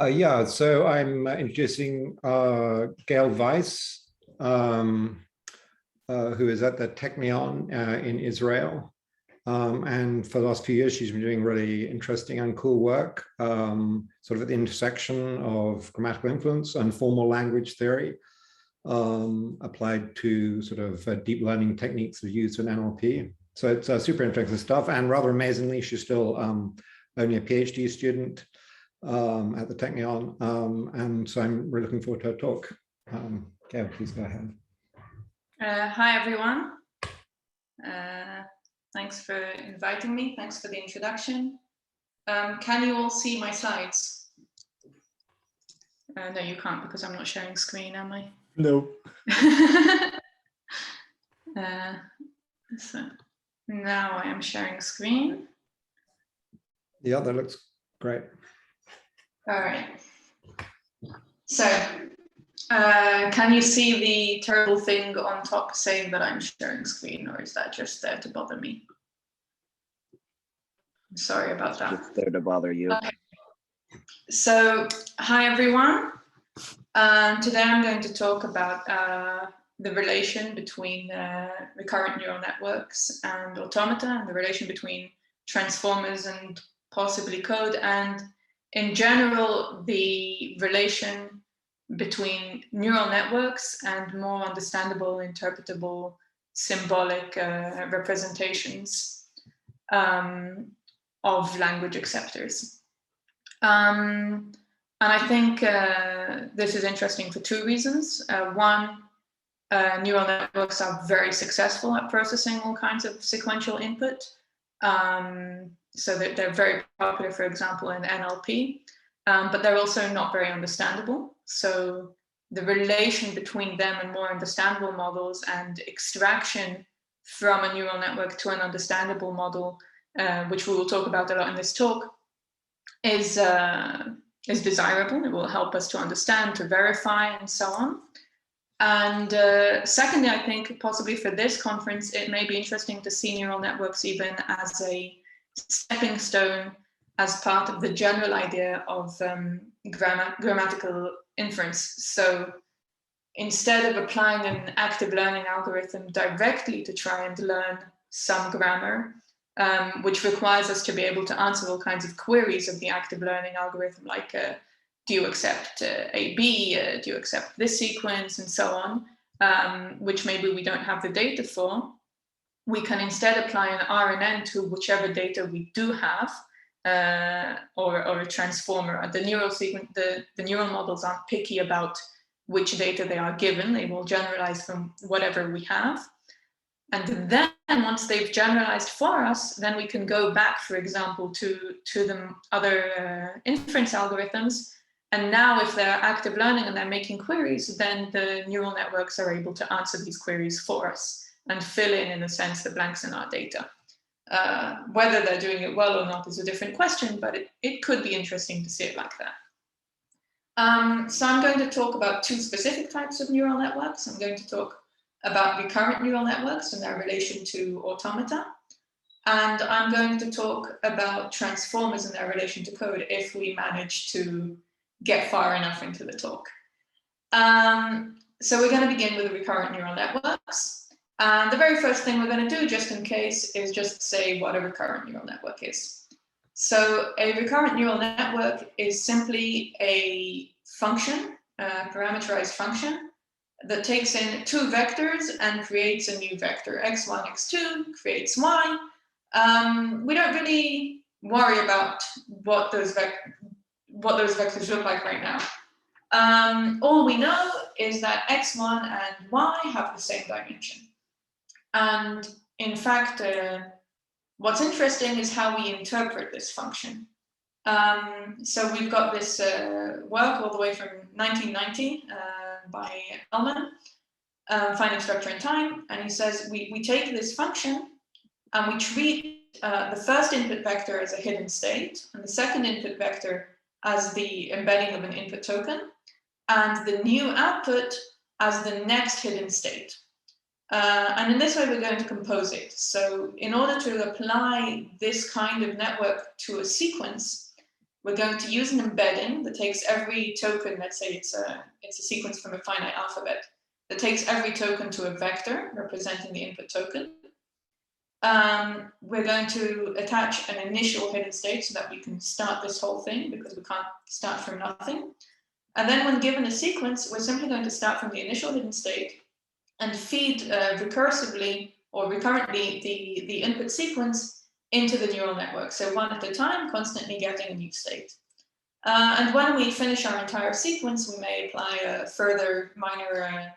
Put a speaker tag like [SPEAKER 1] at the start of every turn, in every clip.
[SPEAKER 1] Yeah, so I'm introducing Gail Weiss, who is at the Technion in Israel. And for the last few years, she's been doing really interesting and cool work, sort of at the intersection of grammatical influence and formal language theory, applied to sort of deep learning techniques that are used in NLP. So it's super interesting stuff. And rather amazingly, she's still only a PhD student at the Technion, and so I'm really looking forward to her talk. Gail, please go ahead.
[SPEAKER 2] Hi, everyone. Thanks for inviting me. Thanks for the introduction. Can you all see my slides? No, you can't because I'm not sharing screen, am I?
[SPEAKER 3] No.
[SPEAKER 2] So now I am sharing screen.
[SPEAKER 1] Yeah, that looks great.
[SPEAKER 2] All right. So, can you see the terrible thing on top saying that I'm sharing screen, or is that just there to bother me? I'm sorry about that.
[SPEAKER 3] It's there to bother you.
[SPEAKER 2] Okay. So, hi everyone. Today I'm going to talk about the relation between recurrent neural networks and automata, and the relation between transformers and possibly code, and in general, the relation between neural networks and more understandable, interpretable, symbolic representations of language acceptors. And I think this is interesting for two reasons. One, neural networks are very successful at processing all kinds of sequential input. So that they're very popular, for example, in NLP, but they're also not very understandable. So the relation between them and more understandable models and extraction from a neural network to an understandable model, which we will talk about a lot in this talk, is desirable. It will help us to understand, to verify, and so on. And secondly, I think possibly for this conference, it may be interesting to see neural networks even as a stepping stone, as part of the general idea of grammatical inference. So instead of applying an active learning algorithm directly to try and learn some grammar, which requires us to be able to answer all kinds of queries of the active learning algorithm, like do you accept AB, do you accept this sequence, and so on, which maybe we don't have the data for. We can instead apply an RNN to whichever data we do have, or a transformer. The neural sequence, the neural models aren't picky about which data they are given. They will generalize from whatever we have. And then once they've generalized for us, then we can go back, for example, to the other inference algorithms. And now if they're active learning and they're making queries, then the neural networks are able to answer these queries for us and fill in a sense, the blanks in our data. Whether they're doing it well or not is a different question, but it could be interesting to see it like that. So I'm going to talk about two specific types of neural networks. I'm going to talk about recurrent neural networks and their relation to automata. And I'm going to talk about transformers and their relation to code if we manage to get far enough into the talk. So we're going to begin with the recurrent neural networks. And the very first thing we're going to do, just in case, is just say what a recurrent neural network is. So a recurrent neural network is simply a function, a parameterized function, that takes in two vectors and creates a new vector. X1, X2 creates Y. We don't really worry about what those vectors look like right now. All we know is that X1 and Y have the same dimension. And in fact, what's interesting is how we interpret this function. So we've got this work all the way from 1990 by Elman, Finite Structure and Time, and he says we take this function and we treat the first input vector as a hidden state, and the second input vector as the embedding of an input token, and the new output as the next hidden state. And in this way, we're going to compose it. So in order to apply this kind of network to a sequence, we're going to use an embedding that takes every token, let's say it's a sequence from a finite alphabet, that takes every token to a vector representing the input token. We're going to attach an initial hidden state so that we can start this whole thing, because we can't start from nothing. And then when given a sequence, we're simply going to start from the initial hidden state and feed recursively or recurrently the input sequence into the neural network. So one at a time, constantly getting a new state. And when we finish our entire sequence, we may apply a further minor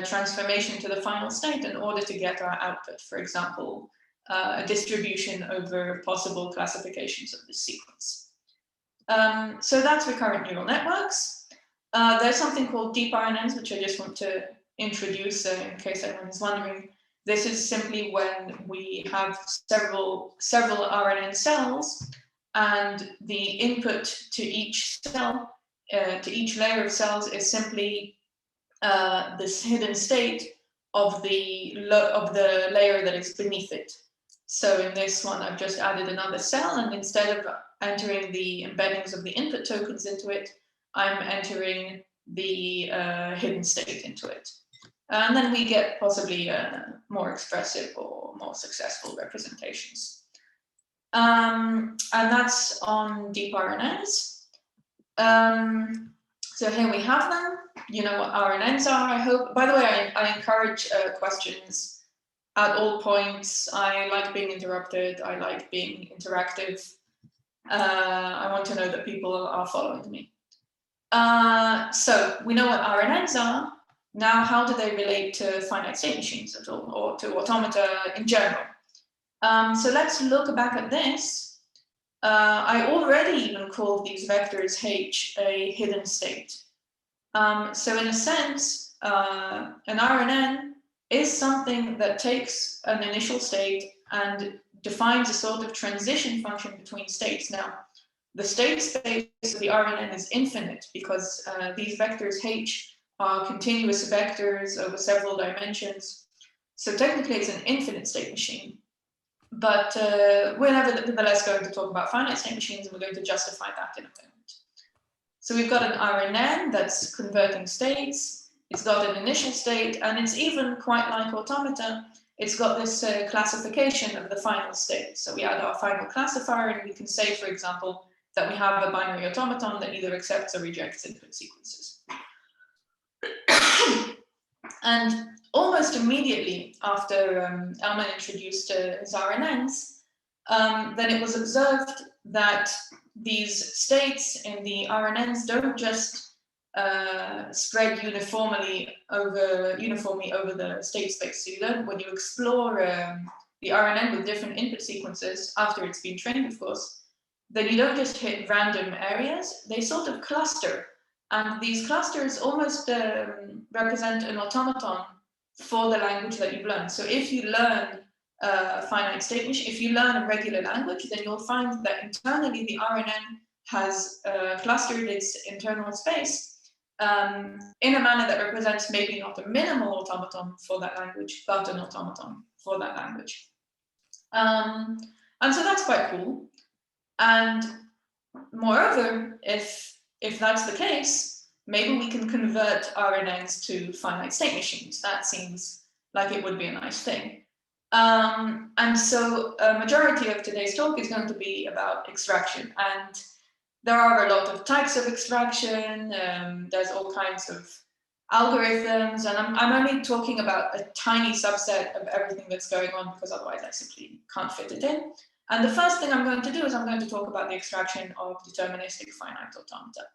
[SPEAKER 2] transformation to the final state in order to get our output, for example, a distribution over possible classifications of the sequence. So that's recurrent neural networks. There's something called deep RNNs, which I just want to introduce in case anyone is wondering. This is simply when we have several RNN cells, and the input to each cell, to each layer of cells, is simply this hidden state of the layer that is beneath it. So in this one, I've just added another cell, and instead of entering the embeddings of the input tokens into it, I'm entering the hidden state into it. And then we get possibly more expressive or more successful representations. And that's on deep RNNs. So here we have them. You know what RNNs are, I hope. By the way, I encourage questions at all points. I like being interrupted. I like being interactive. I want to know that people are following me. So we know what RNNs are. Now, how do they relate to finite state machines at all, or to automata in general? So let's look back at this. I already even called these vectors H a hidden state. So in a sense, an RNN is something that takes an initial state and defines a sort of transition function between states. Now, the state space of the RNN is infinite because these vectors H are continuous vectors over several dimensions. So technically it's an infinite state machine. But we're nevertheless going to talk about finite state machines, and we're going to justify that in a moment. So we've got an RNN that's converting states. It's got an initial state, and it's even quite like automata. It's got this classification of the final state. So we add our final classifier, and we can say, for example, that we have a binary automaton that either accepts or rejects input sequences. And almost immediately after Elman introduced his RNNs, then it was observed that these states in the RNNs don't just spread uniformly over the state space. So you don't, when you explore the RNN with different input sequences after it's been trained, of course, then you don't just hit random areas. They sort of cluster. And these clusters almost represent an automaton for the language that you've learned. So if you learn finite state machine, if you learn a regular language, then you'll find that internally the RNN has clustered its internal space in a manner that represents maybe not a minimal automaton for that language, but an automaton for that language. And so that's quite cool. And moreover, if that's the case, maybe we can convert RNNs to finite state machines. That seems like it would be a nice thing. And so a majority of today's talk is going to be about extraction. And there are a lot of types of extraction. There's all kinds of algorithms. And I'm only talking about a tiny subset of everything that's going on, because otherwise I simply can't fit it in. And the first thing I'm going to do is I'm going to talk about the extraction of deterministic finite automata.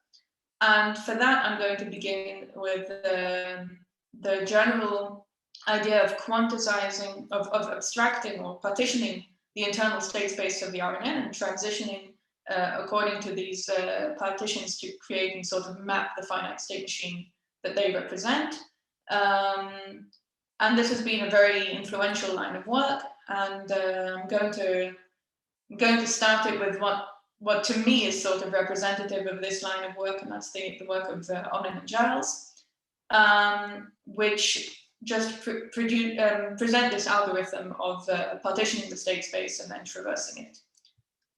[SPEAKER 2] And for that, I'm going to begin with the general idea of quantizing, of abstracting or partitioning the internal state space of the RNN and transitioning according to these partitions to create and sort of map the finite state machine that they represent. And this has been a very influential line of work. And I'm going to start it with what to me is sort of representative of this line of work, and that's the work of Eran and Giles, which just present this algorithm of partitioning the state space and then traversing it.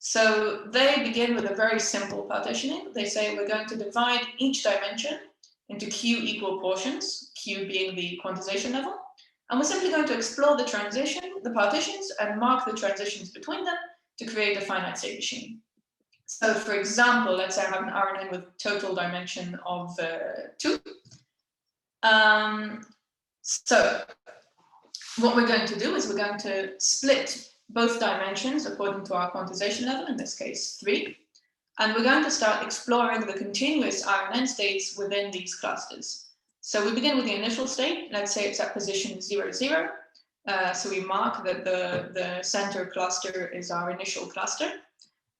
[SPEAKER 2] So they begin with a very simple partitioning. They say we're going to divide each dimension into Q equal portions, Q being the quantization level. And we're simply going to explore the partitions, and mark the transitions between them to create a finite state machine. So for example, let's say I have an RNN with total dimension of 2. So what we're going to do is we're going to split both dimensions according to our quantization level, in this case 3. And we're going to start exploring the continuous RNN states within these clusters. So we begin with the initial state. Let's say it's at position 0, 0. So we mark that the center cluster is our initial cluster.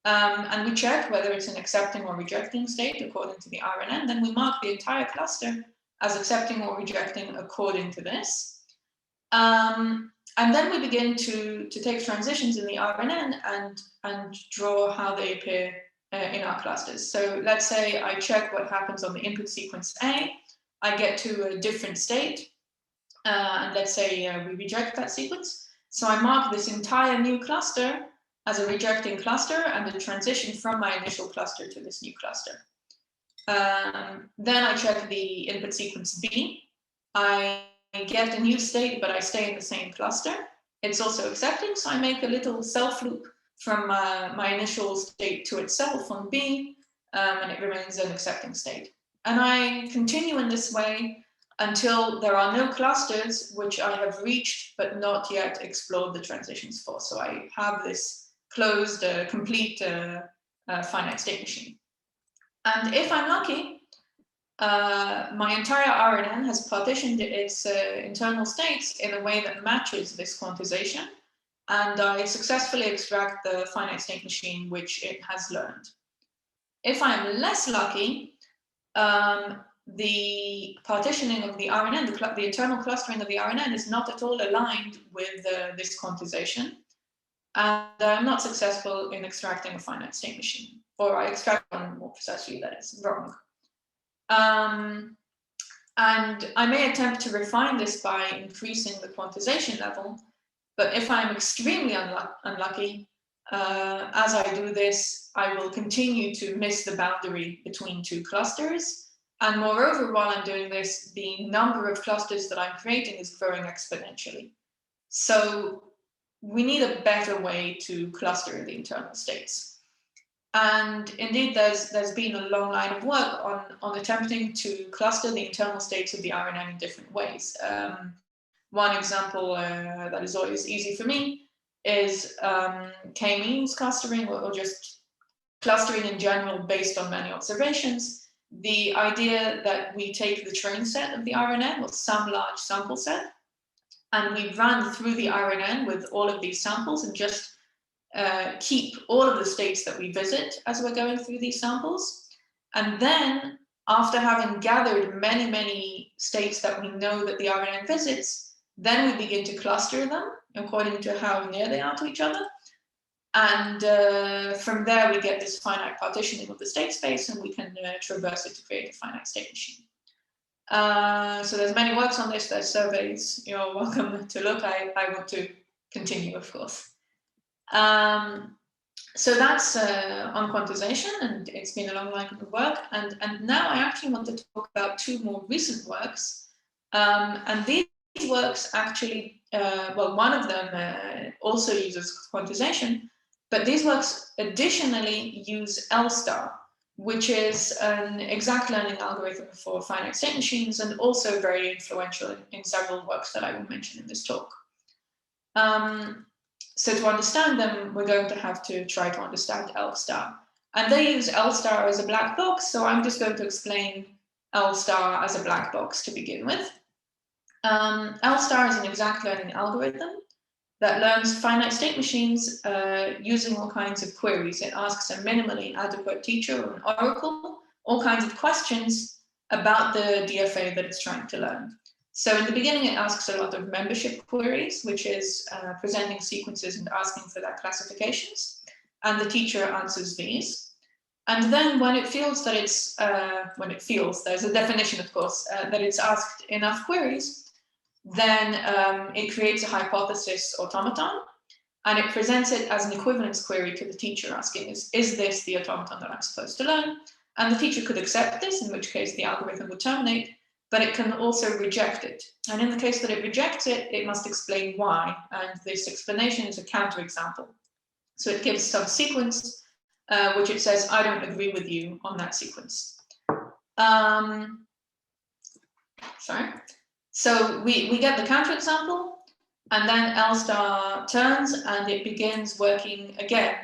[SPEAKER 2] And we check whether it's an accepting or rejecting state according to the RNN. Then we mark the entire cluster as accepting or rejecting according to this. And then we begin to take transitions in the RNN and draw how they appear in our clusters. So let's say I check what happens on the input sequence A. I get to a different state, and let's say we reject that sequence. So I mark this entire new cluster as a rejecting cluster and the transition from my initial cluster to this new cluster. Then I check the input sequence B. I get a new state, but I stay in the same cluster. It's also accepting, so I make a little self loop from my initial state to itself on B, and it remains an accepting state. And I continue in this way until there are no clusters which I have reached but not yet explored the transitions for. So I have this closed, complete finite state machine. And if I'm lucky, my entire RNN has partitioned its internal states in a way that matches this quantization, and I successfully extract the finite state machine which it has learned. If I'm less lucky, the partitioning of the RNN, the internal clustering of the RNN is not at all aligned with this quantization, and I'm not successful in extracting a finite state machine, or I extract one more precisely that is wrong. And I may attempt to refine this by increasing the quantization level, but if I'm extremely unlucky, as I do this, I will continue to miss the boundary between two clusters. And moreover, while I'm doing this, the number of clusters that I'm creating is growing exponentially. So we need a better way to cluster the internal states. And indeed, there's been a long line of work on attempting to cluster the internal states of the RNN in different ways. One example that is always easy for me is k-means clustering, or just clustering in general based on many observations. The idea that we take the train set of the RNN, or some large sample set, and we run through the RNN with all of these samples and just keep all of the states that we visit as we're going through these samples. And then, after having gathered many, many states that we know that the RNN visits, then we begin to cluster them according to how near they are to each other. And from there, we get this finite partitioning of the state space, and we can traverse it to create a finite state machine. So there's many works on this, there's surveys, you're welcome to look. I want to continue, of course. So that's on quantization, and it's been a long line of work. And now I actually want to talk about two more recent works. And these works actually, well, one of them also uses quantization, but these works additionally use L-star, which is an exact learning algorithm for finite state machines, and also very influential in several works that I will mention in this talk. So to understand them, we're going to have to try to understand L-star. And they use L-star as a black box, so I'm just going to explain L-star as a black box to begin with. L-star is an exact learning algorithm that learns finite state machines using all kinds of queries. It asks a minimally adequate teacher or an oracle all kinds of questions about the DFA that it's trying to learn. So in the beginning, it asks a lot of membership queries, which is presenting sequences and asking for their classifications. And the teacher answers these. And then when it feels that it's, there's a definition, of course, that it's asked enough queries, then it creates a hypothesis automaton. and it presents it as an equivalence query to the teacher, asking, is this the automaton that I'm supposed to learn? And the teacher could accept this, in which case the algorithm would terminate, but it can also reject it. And in the case that it rejects it, it must explain why. And this explanation is a counterexample. So it gives some sequence, which it says, I don't agree with you on that sequence. Sorry. So we get the counterexample, and then L star turns and it begins working again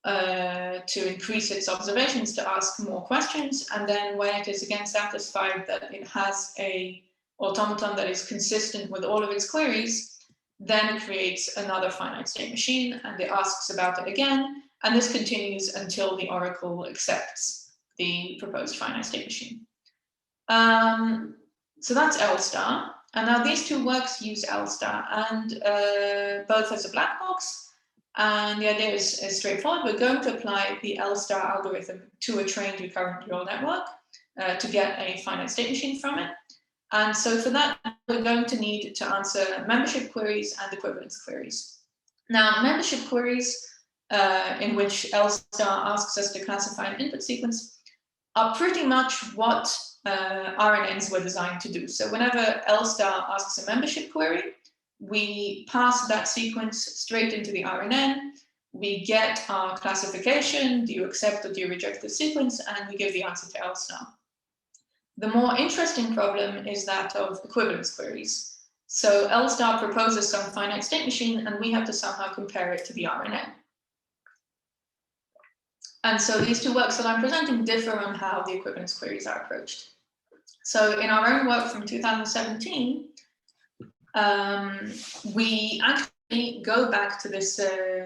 [SPEAKER 2] to increase its observations, to ask more questions. And then when it is again satisfied that it has a automaton that is consistent with all of its queries, then it creates another finite state machine and it asks about it again. And this continues until the oracle accepts the proposed finite state machine. So that's L star. And now these two works use L star, and both as a black box. And the idea is straightforward. We're going to apply the L star algorithm to a trained recurrent neural network to get a finite state machine from it. And so for that, we're going to need to answer membership queries and equivalence queries. Now, membership queries, in which L star asks us to classify an input sequence, are pretty much what RNNs were designed to do. So whenever L star asks a membership query, we pass that sequence straight into the RNN. We get our classification, do you accept or do you reject the sequence, and we give the answer to L star. The more interesting problem is that of equivalence queries. So L star proposes some finite state machine, and we have to somehow compare it to the RNN. And so these two works that I'm presenting differ on how the equivalence queries are approached. So in our own work from 2017, we actually go back to this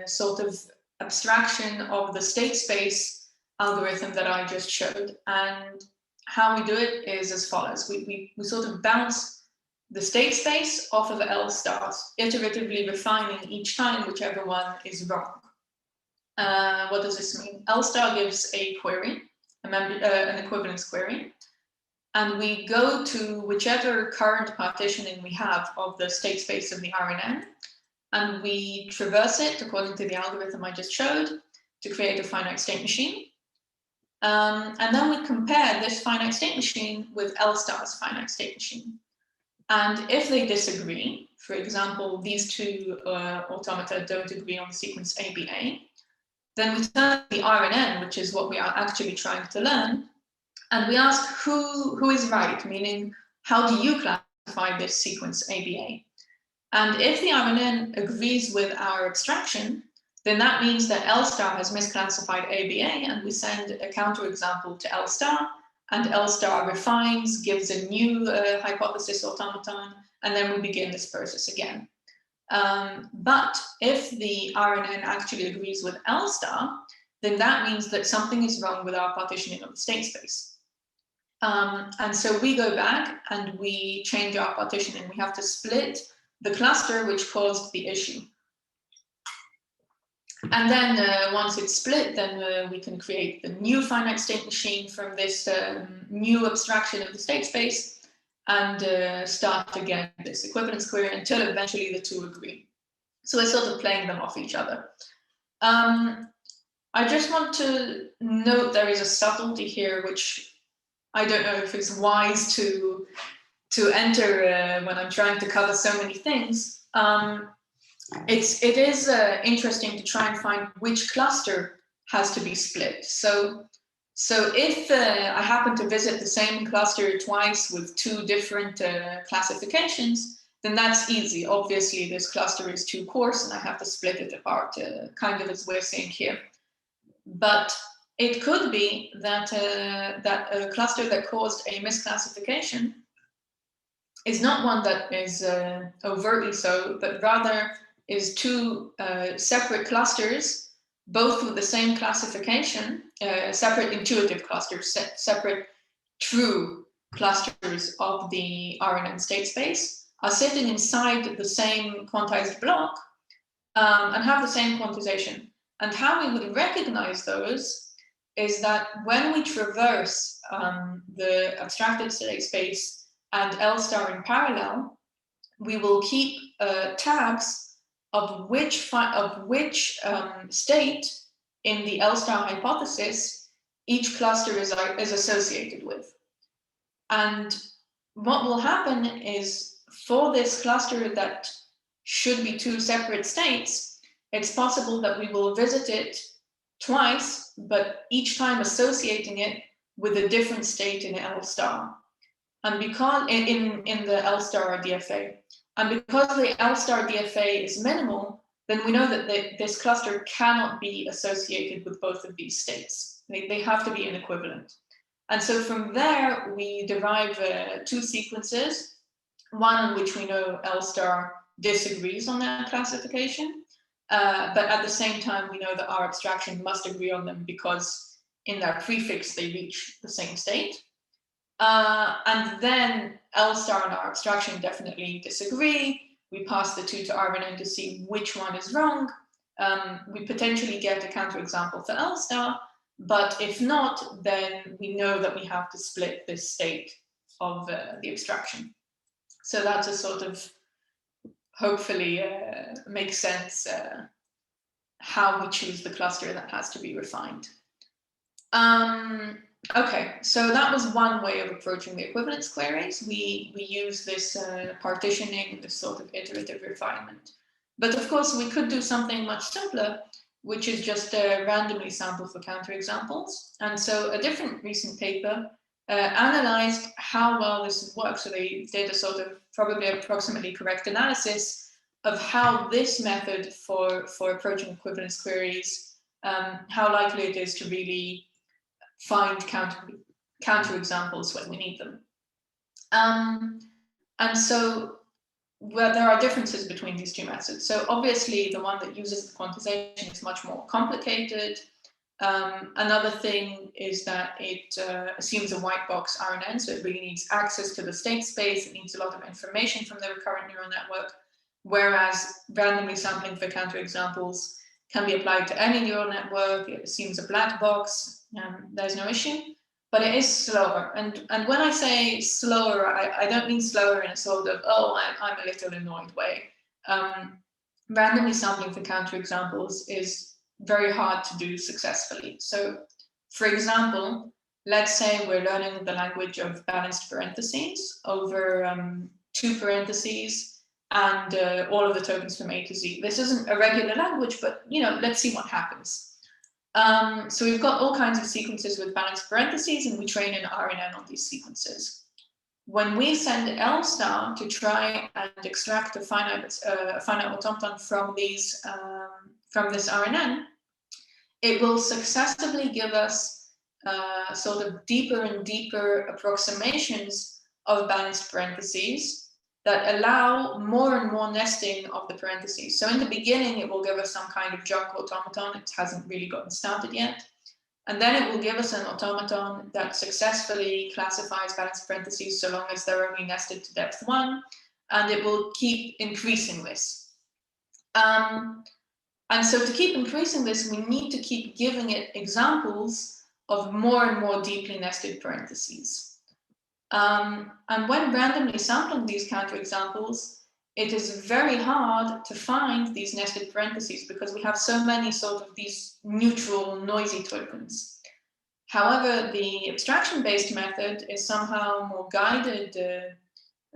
[SPEAKER 2] sort of abstraction of the state space algorithm that I just showed. And how we do it is as follows. We sort of bounce the state space off of L stars, iteratively refining each time whichever one is wrong. What does this mean? L star gives a query, an equivalence query, and we go to whichever current partitioning we have of the state space of the RNN, and we traverse it according to the algorithm I just showed to create a finite state machine. And then we compare this finite state machine with L star's finite state machine. And if they disagree, for example, these two automata don't agree on the sequence ABA, then we turn to the RNN, which is what we are actually trying to learn, and we ask who is right, meaning how do you classify this sequence ABA? And if the RNN agrees with our abstraction, then that means that L star has misclassified ABA, and we send a counterexample to L star, and L star refines, gives a new hypothesis automaton, and then we begin this process again. But if the RNN actually agrees with L star, then that means that something is wrong with our partitioning of the state space. And so we go back and we change our partitioning. We have to split the cluster which caused the issue. And then once it's split, then we can create the new finite state machine from this new abstraction of the state space and start again this equivalence query until eventually the two agree. So we're sort of playing them off each other. I just want to note there is a subtlety here, which I don't know if it's wise to enter when I'm trying to cover so many things. It is interesting to try and find which cluster has to be split. So if I happen to visit the same cluster twice with two different classifications, then that's easy. Obviously, this cluster is too coarse and I have to split it apart, kind of as we're seeing here. But it could be that, that a cluster that caused a misclassification is not one that is overtly so, but rather is two separate clusters, both with the same classification, separate intuitive clusters, separate true clusters of the RNN state space, are sitting inside the same quantized block and have the same quantization. And how we would recognize those is that when we traverse the abstracted state space and L star in parallel, we will keep tabs of which state in the L-star hypothesis each cluster is associated with. And what will happen is, for this cluster that should be two separate states, it's possible that we will visit it twice, but each time associating it with a different state in L-star. And because in the L-star DFA, and because the L-star DFA is minimal, then we know that this cluster cannot be associated with both of these states. They have to be an equivalent. And so from there, we derive two sequences, one in which we know L-star disagrees on that classification, but at the same time, we know that our abstraction must agree on them because in their prefix, they reach the same state. And then L-star and our abstraction definitely disagree. We pass the two to RNN to see which one is wrong. We potentially get a counterexample for L-star, but if not, then we know that we have to split this state of the abstraction. So that's a sort of, hopefully makes sense how we choose the cluster that has to be refined. Okay, so that was one way of approaching the equivalence queries. We use this partitioning, this sort of iterative refinement. But of course, we could do something much simpler, which is just randomly sample for counterexamples. And so a different recent paper analyzed how well this would work. So they did a sort of probably approximately correct analysis of how this method for approaching equivalence queries, how likely it is to really find counterexamples when we need them. And so there are differences between these two methods. So obviously the one that uses the quantization is much more complicated. Another thing is that it assumes a white box RNN, so it really needs access to the state space. It needs a lot of information from the recurrent neural network, whereas randomly sampling for counterexamples can be applied to any neural network. It assumes a black box. There's no issue, but it is slower. And when I say slower, I don't mean slower in a sort of, oh, I'm a little annoyed way. Randomly sampling for counterexamples is very hard to do successfully. So, for example, let's say we're learning the language of balanced parentheses over two parentheses and all of the tokens from A to Z. This isn't a regular language, but let's see what happens. So we've got all kinds of sequences with balanced parentheses, and we train an RNN on these sequences. When we send L-star to try and extract a finite automaton from this RNN, it will successively give us sort of deeper and deeper approximations of balanced parentheses that allow more and more nesting of the parentheses. So in the beginning, it will give us some kind of junk automaton. It hasn't really gotten started yet. And then it will give us an automaton that successfully classifies balanced parentheses so long as they're only nested to depth 1. And it will keep increasing this. And so to keep increasing this, we need to keep giving it examples of more and more deeply nested parentheses. And when randomly sampling these counterexamples, it is very hard to find these nested parentheses because we have so many sort of these neutral, noisy tokens. However, the abstraction-based method is somehow more guided,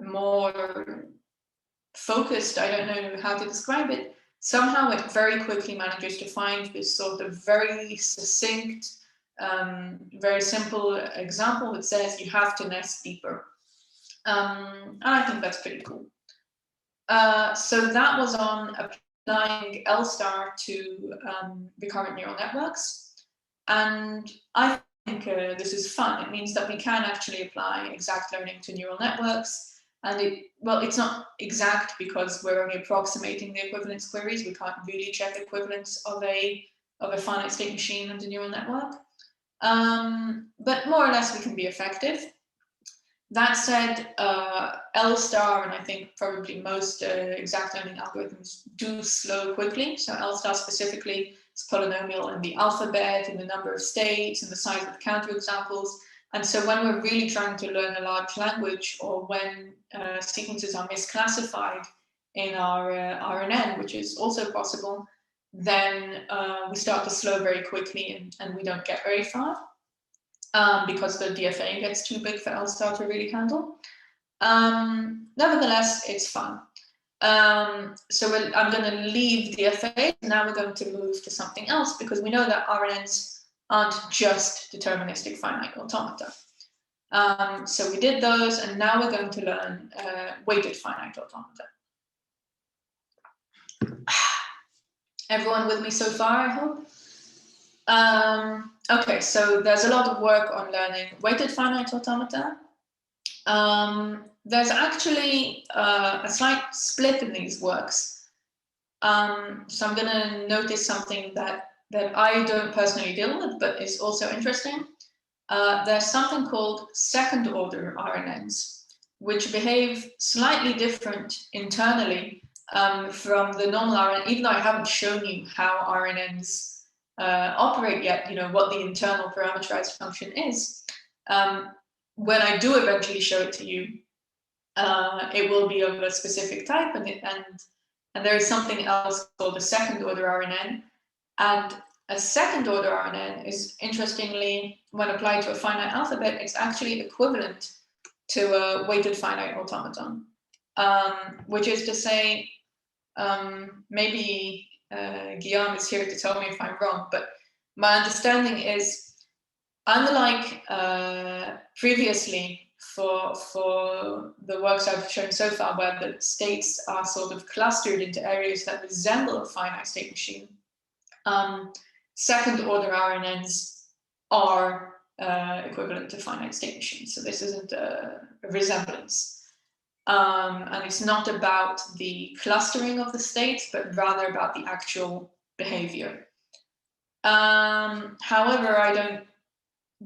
[SPEAKER 2] more focused. I don't know how to describe it. Somehow it very quickly manages to find this sort of very succinct, very simple example that says you have to nest deeper. And I think that's pretty cool. So that was on applying L-star to recurrent neural networks. And I think this is fun. It means that we can actually apply exact learning to neural networks. And it's not exact because we're only approximating the equivalence queries. We can't really check equivalence of a finite state machine and a neural network. But more or less we can be effective. That said, L-star, and I think probably most exact learning algorithms do slow quickly. So L-star specifically is polynomial in the alphabet, in the number of states, in the size of the counterexamples. And so when we're really trying to learn a large language, or when sequences are misclassified in our RNN, which is also possible, then we start to slow very quickly and we don't get very far because the DFA gets too big for LSTAR to really handle. Nevertheless, it's fun. So I'm going to leave DFA. Now we're going to move to something else because we know that RNNs aren't just deterministic finite automata. So we did those, and now we're going to learn weighted finite automata. Everyone with me so far, I hope? Okay, so there's a lot of work on learning weighted finite automata. There's actually a slight split in these works. So I'm going to notice something that I don't personally deal with, but is also interesting. There's something called second order RNNs, which behave slightly different internally from the normal RNN, even though I haven't shown you how RNNs operate yet, you know, what the internal parameterized function is. When I do eventually show it to you, it will be of a specific type, and there is something else called a second order RNN. And a second order RNN is, interestingly, when applied to a finite alphabet, it's actually equivalent to a weighted finite automaton, which is to say, maybe Guillaume is here to tell me if I'm wrong, but my understanding is, unlike previously for the works I've shown so far, where the states are sort of clustered into areas that resemble a finite state machine, second order RNNs are equivalent to finite state machines. So this isn't a resemblance. And it's not about the clustering of the states, but rather about the actual behavior. However, I don't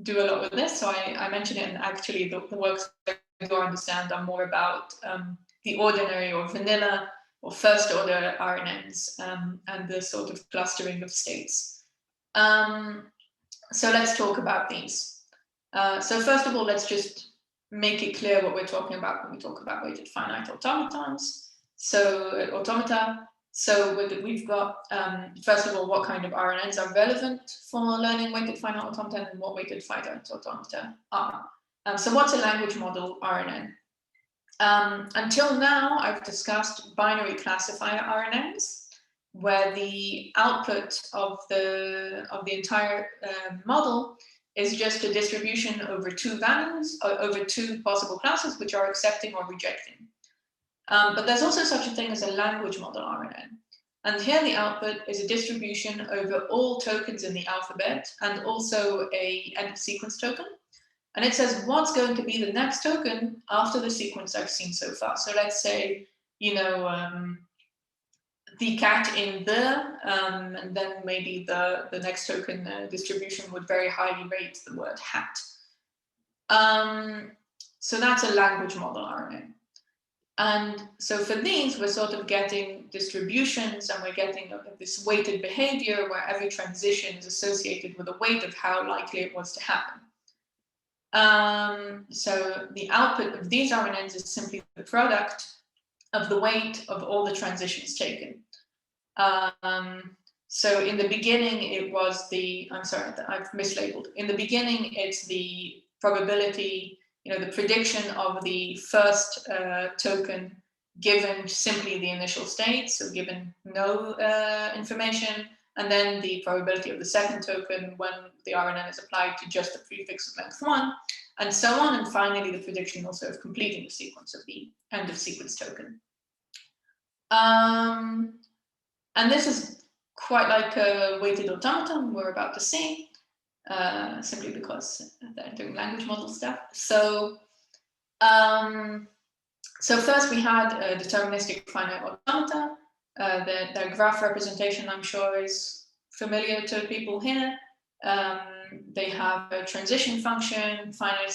[SPEAKER 2] do a lot with this, so I mention it, and actually the works that I do understand are more about the ordinary or vanilla or first order RNNs and the sort of clustering of states. So let's talk about these. So first of all, let's just make it clear what we're talking about when we talk about weighted finite automatons. So automata. So we've got, first of all, what kind of RNNs are relevant for learning weighted finite automata and what weighted finite automata are. So what's a language model RNN? Until now, I've discussed binary classifier RNNs, where the output of the entire model is just a distribution over two values, over two possible classes, which are accepting or rejecting. But there's also such a thing as a language model RNN. And here the output is a distribution over all tokens in the alphabet and also a end of sequence token. And it says what's going to be the next token after the sequence I've seen so far. So let's say, you know, the cat in the, and then maybe the next token distribution would very highly rate the word hat. So that's a language model RNN. And so for these, we're sort of getting distributions, and we're getting this weighted behavior where every transition is associated with a weight of how likely it was to happen. So the output of these RNNs is simply the product of the weight of all the transitions taken. So in the beginning, it was the, I'm sorry, I've mislabeled. In the beginning, it's the probability, you know, the prediction of the first token given simply the initial state, so given no information, and then the probability of the second token when the RNN is applied to just the prefix of length 1, and so on, and finally the prediction also of completing the sequence of the end of sequence token. And this is quite like a weighted automaton we're about to see. Simply because they're doing language model stuff. So, so first we had a deterministic finite automata. Their graph representation, I'm sure, is familiar to people here. They have a transition function, final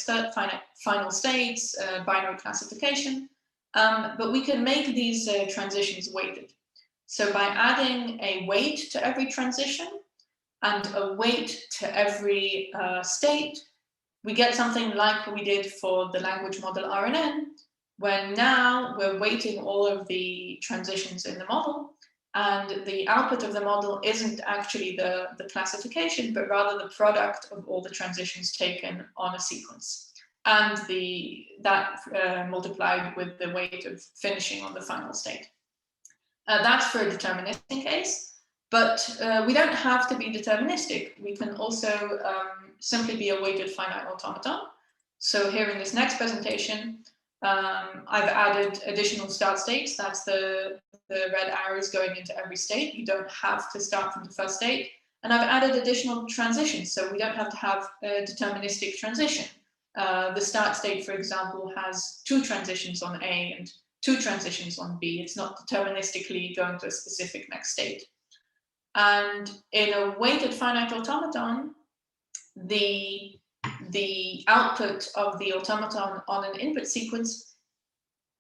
[SPEAKER 2] states, binary classification. But we can make these transitions weighted. So by adding a weight to every transition, and a weight to every state, we get something like we did for the language model RNN, when now we're weighting all of the transitions in the model, and the output of the model isn't actually the classification, but rather the product of all the transitions taken on a sequence, and that multiplied with the weight of finishing on the final state. That's for a deterministic case, but we don't have to be deterministic. We can also simply be a weighted finite automaton. So here in this next presentation, I've added additional start states. That's the red arrows going into every state. You don't have to start from the first state. And I've added additional transitions, so we don't have to have a deterministic transition. The start state, for example, has 2 transitions on A and 2 transitions on B. It's not deterministically going to a specific next state. And in a weighted finite automaton, the output of the automaton on an input sequence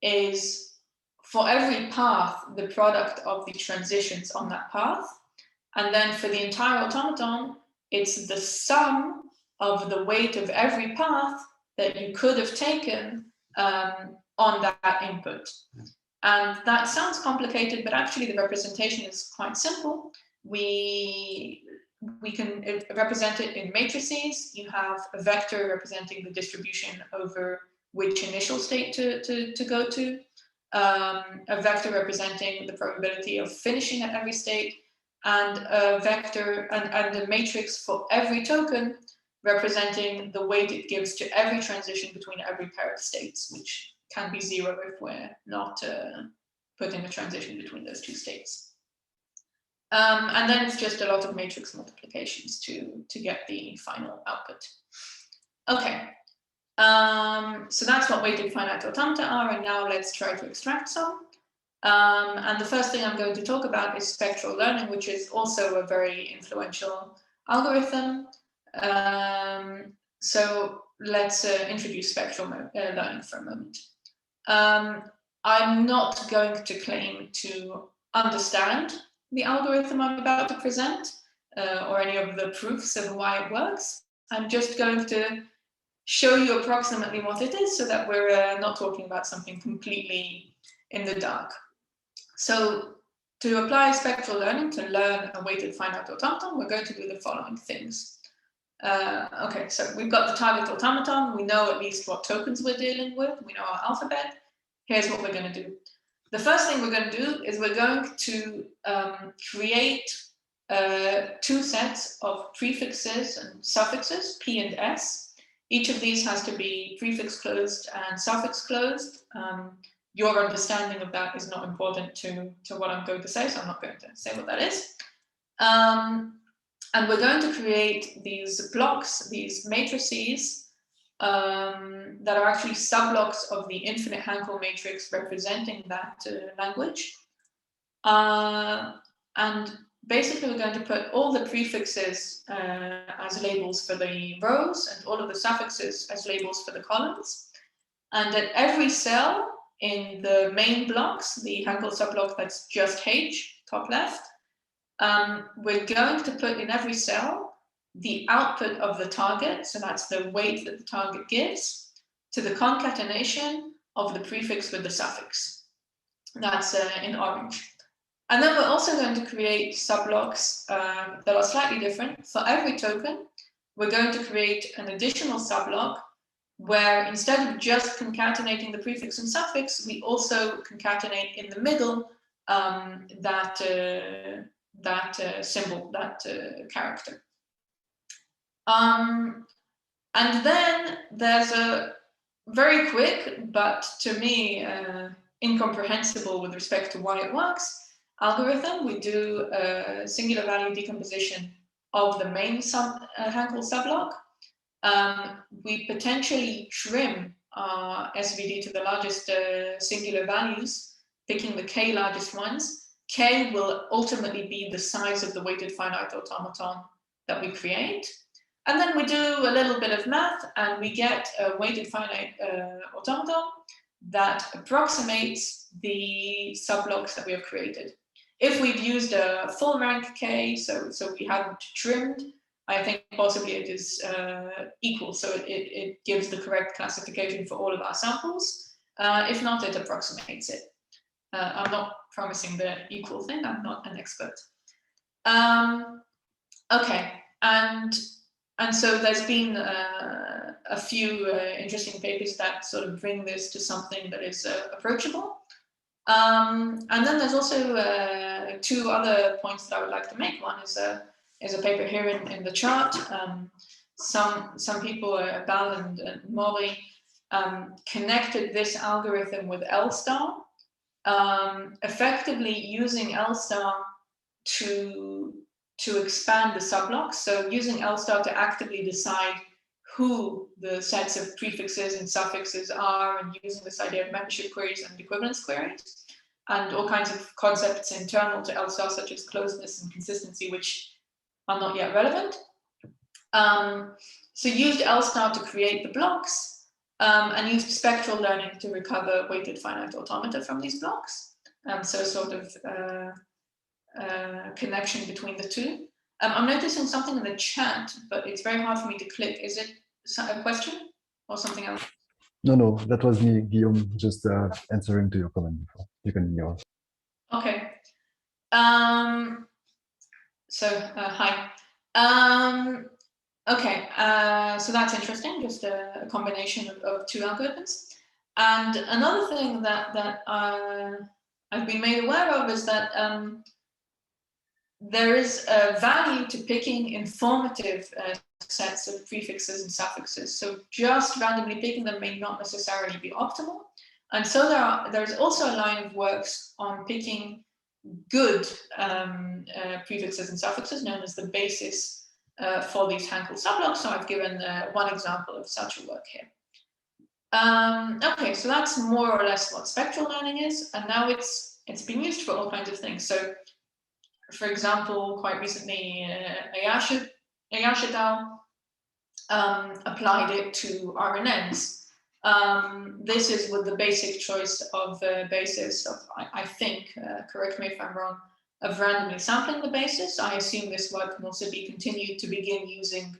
[SPEAKER 2] is, for every path, the product of the transitions on that path. And then for the entire automaton, it's the sum of the weight of every path that you could have taken on that input. And that sounds complicated, but actually the representation is quite simple. We can represent it in matrices. You have a vector representing the distribution over which initial state to go to, a vector representing the probability of finishing at every state, and a vector and a matrix for every token representing the weight it gives to every transition between every pair of states, which can be 0 if we're not putting a transition between those 2 states. And then it's just a lot of matrix multiplications to get the final output. Okay, so that's what weighted finite automata are, and now let's try to extract some. And the first thing I'm going to talk about is spectral learning, which is also a very influential algorithm. So let's introduce spectral learning for a moment. I'm not going to claim to understand the algorithm I'm about to present or any of the proofs of why it works. I'm just going to show you approximately what it is so that we're not talking about something completely in the dark. So to apply spectral learning to learn a weighted finite automaton, we're going to do the following things. Okay, so we've got the target automaton. We know at least what tokens we're dealing with. We know our alphabet. Here's what we're going to do. The first thing we're going to do is we're going to create 2 sets of prefixes and suffixes, P and S. Each of these has to be prefix closed and suffix closed. Your understanding of that is not important to what I'm going to say, so I'm not going to say what that is. And we're going to create these blocks, these matrices, that are actually subblocks of the infinite Hankel matrix representing that language. And basically, we're going to put all the prefixes as labels for the rows and all of the suffixes as labels for the columns. And at every cell in the main blocks, the Hankel subblock that's just H, top left, we're going to put in every cell the output of the target, so that's the weight that the target gives, to the concatenation of the prefix with the suffix. That's in orange. And then we're also going to create subblocks that are slightly different. For every token, we're going to create an additional subblock where instead of just concatenating the prefix and suffix, we also concatenate in the middle that symbol, that character. And then there's a very quick, but to me, incomprehensible with respect to why it works, algorithm. We do a singular value decomposition of the main Hankel subblock. We potentially trim our SVD to the largest singular values, picking the k largest ones. K will ultimately be the size of the weighted finite automaton that we create. And then we do a little bit of math and we get a weighted finite automaton that approximates the subblocks that we have created. If we've used a full rank K, so we haven't trimmed, I think possibly it is equal. So it gives the correct classification for all of our samples. If not, it approximates it. I'm not promising the equal thing. I'm not an expert. Okay, and so there's been a few interesting papers that sort of bring this to something that is approachable. And then there's also two other points that I would like to make. One is a paper here in the chart. Some people, Bal and Mori, connected this algorithm with L star, effectively using L star to expand the subblocks. So using L star to actively decide who the sets of prefixes and suffixes are, and using this idea of membership queries and equivalence queries, and all kinds of concepts internal to L star, such as closeness and consistency, which are not yet relevant. So used L star to create the blocks, and used spectral learning to recover weighted finite automata from these blocks. So sort of connection between the two. I'm noticing something in the chat, but it's very hard for me to click. Is it a question or something else?
[SPEAKER 3] No, that was me, Guillaume, just answering to your comment before. You can go.
[SPEAKER 2] Okay. Hi. Okay, so that's interesting, just a combination of two algorithms. And another thing that I've been made aware of is that there is a value to picking informative sets of prefixes and suffixes. So just randomly picking them may not necessarily be optimal. And so there's also a line of works on picking good prefixes and suffixes, known as the basis for these Hankel sublocks. So I've given one example of such a work here. Okay, so that's more or less what spectral learning is, and now it's been used for all kinds of things. So, for example, quite recently, Ayash et al. Applied it to RNNs. This is with the basic choice of basis of, I think, correct me if I'm wrong, of randomly sampling the basis. I assume this work can also be continued to begin using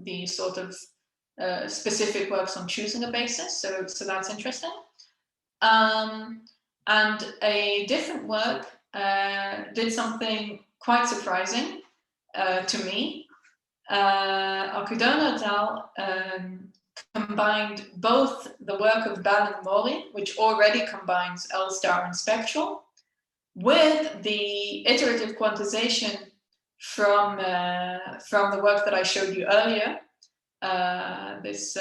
[SPEAKER 2] the sort of specific works on choosing a basis. So that's interesting. And a different work did something quite surprising to me. Okudona et al. Combined both the work of Bal and Mori, which already combines L star and spectral, with the iterative quantization from the work that I showed you earlier, this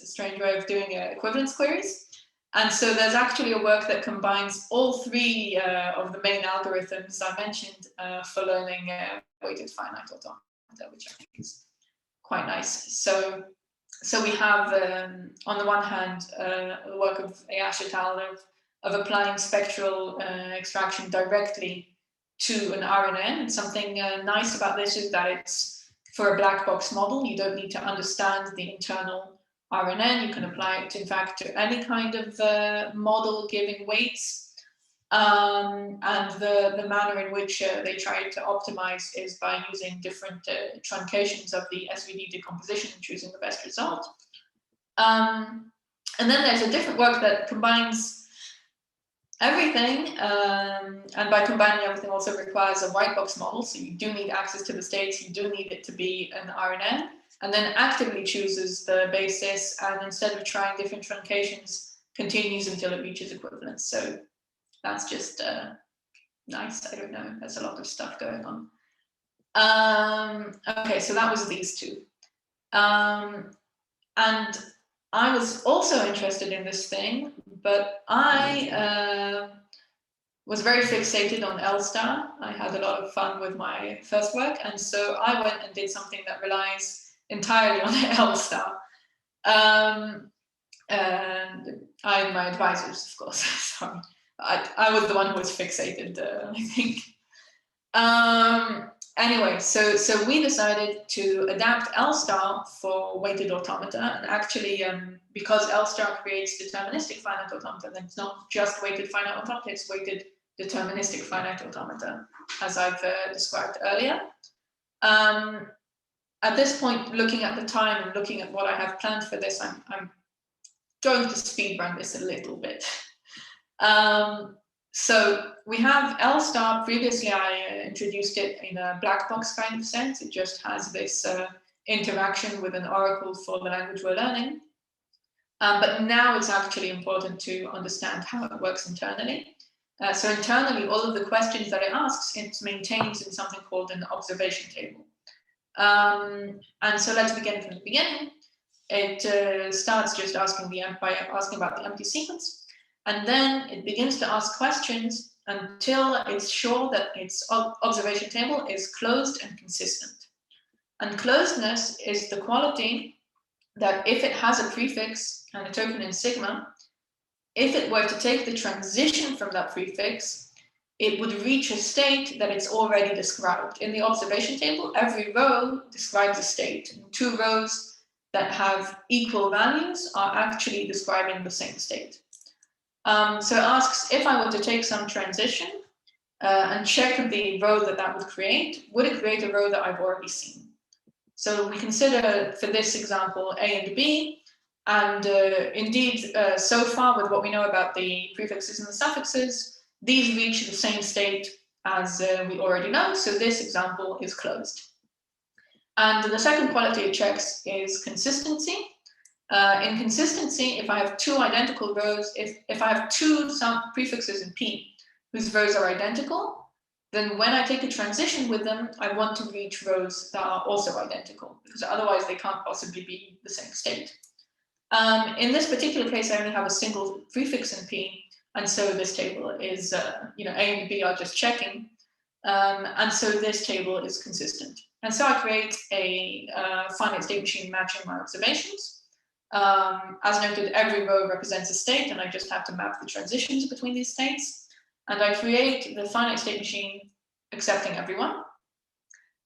[SPEAKER 2] strange way of doing equivalence queries. And so there's actually a work that combines all three of the main algorithms I mentioned for learning weighted finite automata, which I think is quite nice. So we have, on the one hand, the work of Ayash et al. Of applying spectral extraction directly to an RNN. And something nice about this is that it's for a black box model. You don't need to understand the internal RNN. You can apply it, in fact, to any kind of model giving weights. And the manner in which they try to optimize is by using different truncations of the SVD decomposition and choosing the best result. And then there's a different work that combines everything, and by combining everything also requires a white box model. So you do need access to the states, you do need it to be an RNN, and then actively chooses the basis, and instead of trying different truncations, continues until it reaches equivalence. So that's just nice. I don't know, there's a lot of stuff going on. Okay, so that was these two. And I was also interested in this thing, but I was very fixated on L star. I had a lot of fun with my first work, and so I went and did something that relies entirely on L star. And my advisors, of course. Sorry, I was the one who was fixated, I think. Anyway, so we decided to adapt L star for weighted automata, and actually, because L star creates deterministic finite automata, then it's not just weighted finite automata, it's weighted deterministic finite automata, as I've described earlier. At this point, looking at the time and looking at what I have planned for this, going to speed run this a little bit. So we have L star. Previously, I introduced it in a black box kind of sense. It just has this interaction with an oracle for the language we're learning. But now it's actually important to understand how it works internally. So internally, all of the questions that it asks, it maintains in something called an observation table. And so let's begin from the beginning. It starts just asking about the empty sequence, and then it begins to ask questions until it's sure that its observation table is closed and consistent. And closedness is the quality that if it has a prefix and a token in sigma, if it were to take the transition from that prefix, it would reach a state that it's already described. In the observation table, every row describes a state. And 2 rows that have equal values are actually describing the same state. So it asks, if I were to take some transition and check the row that would create, would it create a row that I've already seen? So we consider, for this example, A and B, and indeed, so far with what we know about the prefixes and the suffixes, these reach the same state as we already know, so this example is closed. And the second quality it checks is consistency. In consistency, if I have 2 identical rows, if I have 2 prefixes in P whose rows are identical, then when I take a transition with them, I want to reach rows that are also identical, because otherwise they can't possibly be the same state. In this particular case, I only have a single prefix in P, and so this table is, A and B are just checking, and so this table is consistent. And so I create a finite state machine matching my observations. As noted, every row represents a state, and I just have to map the transitions between these states. And I create the finite state machine accepting everyone.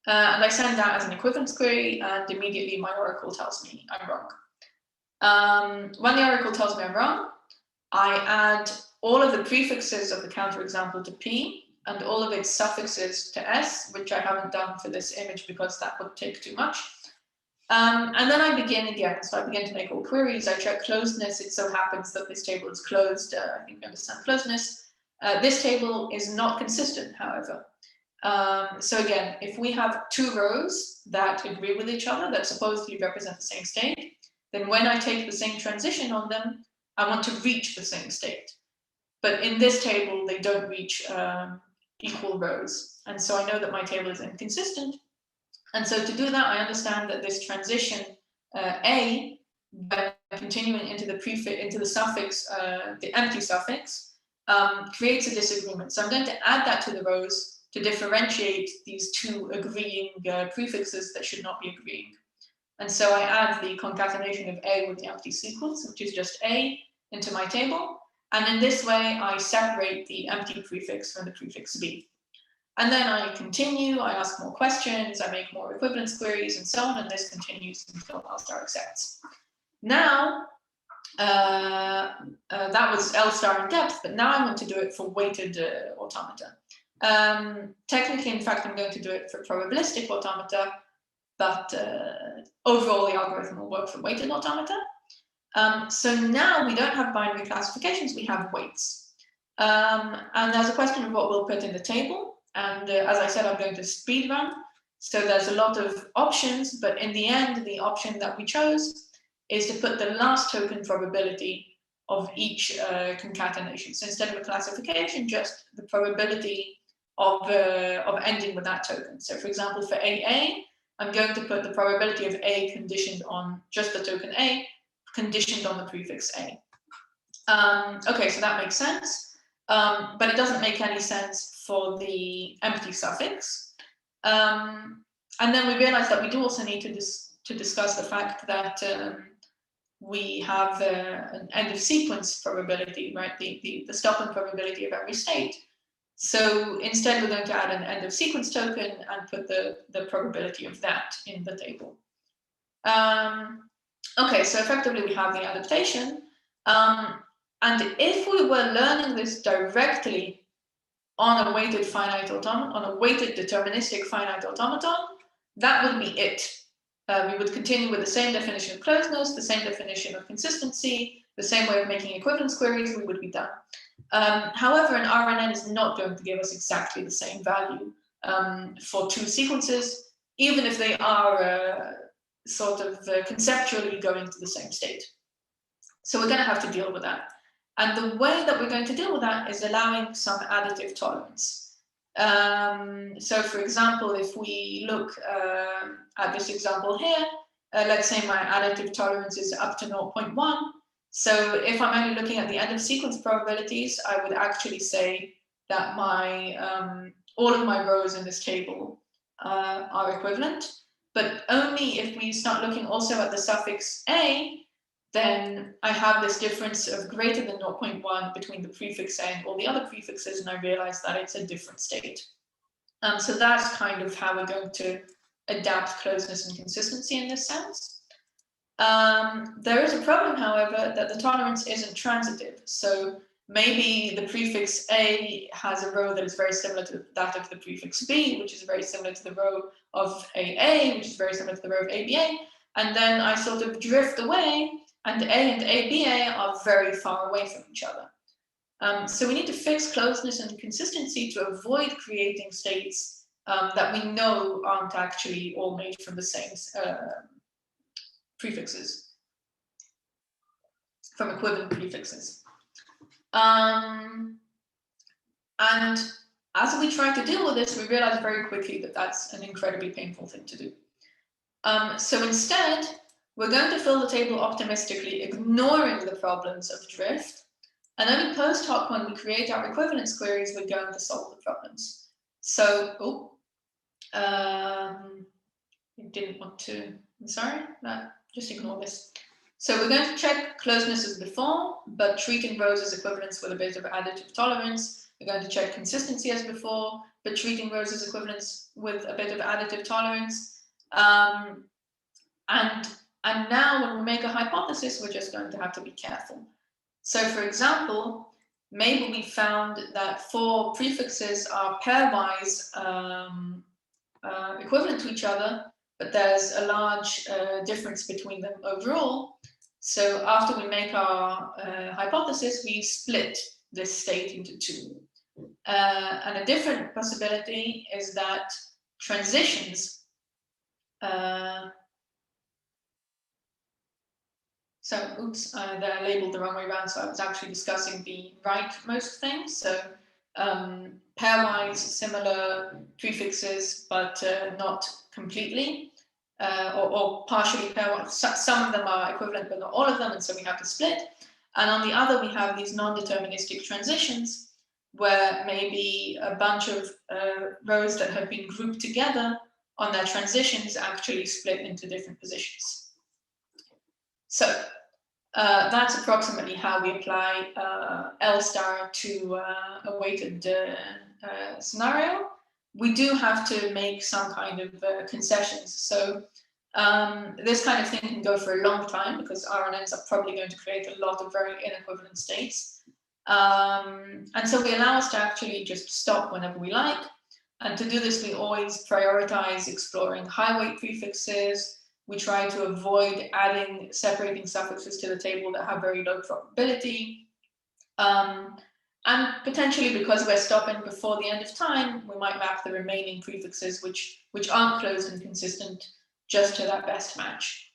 [SPEAKER 2] And I send that as an equivalence query, and immediately my oracle tells me I'm wrong. When the oracle tells me I'm wrong, I add all of the prefixes of the counterexample to P and all of its suffixes to S, which I haven't done for this image because that would take too much. And then I begin again. So I begin to make all queries. I check closedness. It so happens that this table is closed. I think you understand closedness. This table is not consistent, however. So again, if we have 2 rows that agree with each other, that supposedly represent the same state, then when I take the same transition on them, I want to reach the same state. But in this table, they don't reach equal rows. And so I know that my table is inconsistent. And so to do that, I understand that this transition A, by continuing into the suffix, the empty suffix, creates a disagreement. So I'm going to add that to the rows to differentiate these 2 agreeing prefixes that should not be agreeing. And so I add the concatenation of A with the empty sequence, which is just A, into my table. And in this way, I separate the empty prefix from the prefix B. And then I continue, I ask more questions, I make more equivalence queries, and so on, and this continues until L-star accepts. Now, that was L-star in depth, but now I want to do it for weighted automata. Technically, in fact, I'm going to do it for probabilistic automata, but overall the algorithm will work for weighted automata. So now we don't have binary classifications, we have weights. And there's a question of what we'll put in the table. And as I said, I'm going to speed run. So there's a lot of options, but in the end, the option that we chose is to put the last token probability of each concatenation. So instead of a classification, just the probability of ending with that token. So for example, for AA, I'm going to put the probability of A conditioned on just the token A, conditioned on the prefix A. Okay, so that makes sense, but it doesn't make any sense for the empty suffix. And then we realized that we do also need to discuss the fact that we have an end of sequence probability, right? The stopping probability of every state. So instead, we're going to add an end of sequence token and put the probability of that in the table. Okay, so effectively we have the adaptation. And if we were learning this directly on a weighted finite automaton, on a weighted deterministic finite automaton, that would be it. We would continue with the same definition of closeness, the same definition of consistency, the same way of making equivalence queries, we would be done. However, an RNN is not going to give us exactly the same value for two sequences, even if they are sort of conceptually going to the same state. So we're going to have to deal with that. And the way that we're going to deal with that is allowing some additive tolerance. So for example, if we look at this example here, let's say my additive tolerance is up to 0.1. So if I'm only looking at the end of sequence probabilities, I would actually say that my all of my rows in this table are equivalent. But only if we start looking also at the suffix a, then I have this difference of greater than 0.1 between the prefix a and all the other prefixes, and I realize that it's a different state. So that's kind of how we're going to adapt closeness and consistency in this sense. There is a problem, however, that the tolerance isn't transitive. So maybe the prefix a has a row that is very similar to that of the prefix b, which is very similar to the row of AA, which is very similar to the row of ABA. And then I sort of drift away, and A and ABA are very far away from each other. So we need to fix closeness and consistency to avoid creating states that we know aren't actually all made from the same prefixes, from equivalent prefixes. And as we try to deal with this, we realize very quickly that that's an incredibly painful thing to do. So instead, we're going to fill the table optimistically, ignoring the problems of drift. And only post hoc, when we create our equivalence queries, we're going to solve the problems. So, you didn't want to, I'm sorry, no, just ignore this. So we're going to check closeness as before, but treating rows as equivalents with a bit of additive tolerance. We're going to check consistency as before, but treating rows as equivalents with a bit of additive tolerance. And now when we make a hypothesis, we're just going to have to be careful. So for example, maybe we found that 4 prefixes are pairwise equivalent to each other, but there's a large difference between them overall. So after we make our hypothesis, we split this state into 2. And a different possibility is that transitions they're labeled the wrong way around, so I was actually discussing the rightmost thing. So pairwise similar prefixes, but not completely, or partially pairwise. Some of them are equivalent, but not all of them, and so we have to split. And on the other, we have these non-deterministic transitions, where maybe a bunch of rows that have been grouped together on their transitions actually split into different positions. So that's approximately how we apply L star to a weighted scenario. We do have to make some kind of concessions. So this kind of thing can go for a long time, because RNNs are probably going to create a lot of very inequivalent states. And so we allow us to actually just stop whenever we like. And to do this, we always prioritize exploring high weight prefixes. We try to avoid adding separating suffixes to the table that have very low probability. And potentially, because we're stopping before the end of time, we might map the remaining prefixes which aren't closed and consistent just to that best match.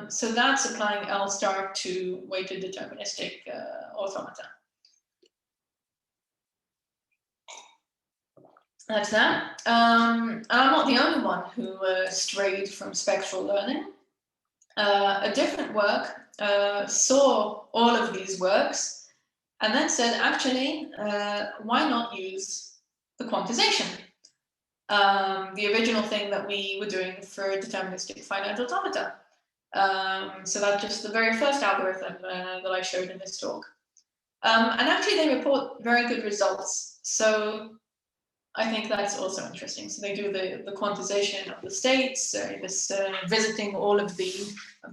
[SPEAKER 2] So that's applying L star to weighted deterministic automata. That's that. And I'm not the only one who strayed from spectral learning. A different work saw all of these works and then said, actually, why not use the quantization? The original thing that we were doing for deterministic finite automata. So that's just the very first algorithm that I showed in this talk. And actually, they report very good results. So I think that's also interesting. So they do the quantization of the states, visiting all of the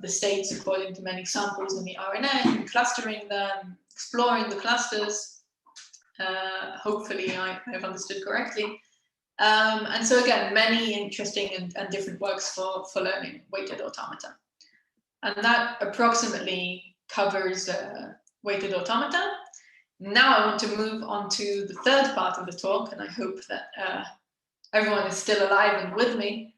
[SPEAKER 2] states according to many samples in the RNN, clustering them, exploring the clusters. Hopefully I have understood correctly. And so again, many interesting and different works for learning weighted automata. And that approximately covers weighted automata. Now I want to move on to the third part of the talk, and I hope that everyone is still alive and with me.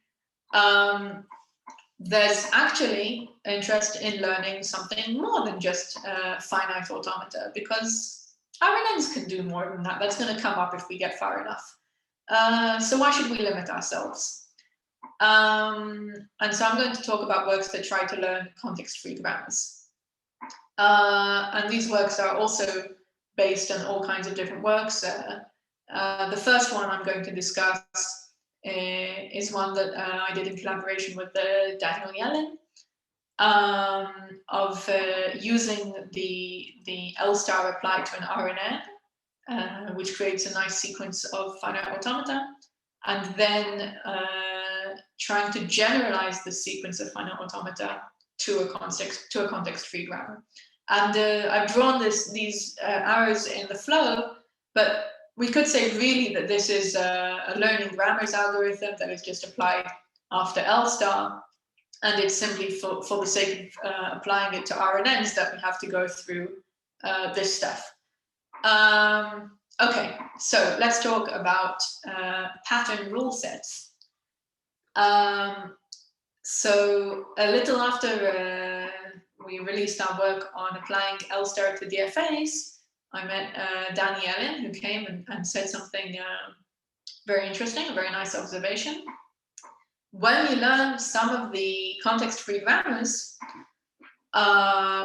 [SPEAKER 2] There's actually interest in learning something more than just finite automata, because RNNs can do more than that. That's going to come up if we get far enough. So why should we limit ourselves? And so I'm going to talk about works that try to learn context-free grammars. And these works are also based on all kinds of different works. The first one I'm going to discuss is one that I did in collaboration with Daniel Yellen, of using the L star applied to an RNN, which creates a nice sequence of finite automata, and then trying to generalize the sequence of finite automata to a context-free grammar. And I've drawn these arrows in the flow, but we could say really that this is a learning grammars algorithm that is just applied after L star, and it's simply for the sake of applying it to RNNs that we have to go through this stuff. Okay, so let's talk about pattern rule sets. So a little after we released our work on applying L star to DFAs, I met Danny Yellen, who came and said something very interesting, a very nice observation. When you learn some of the context-free grammars,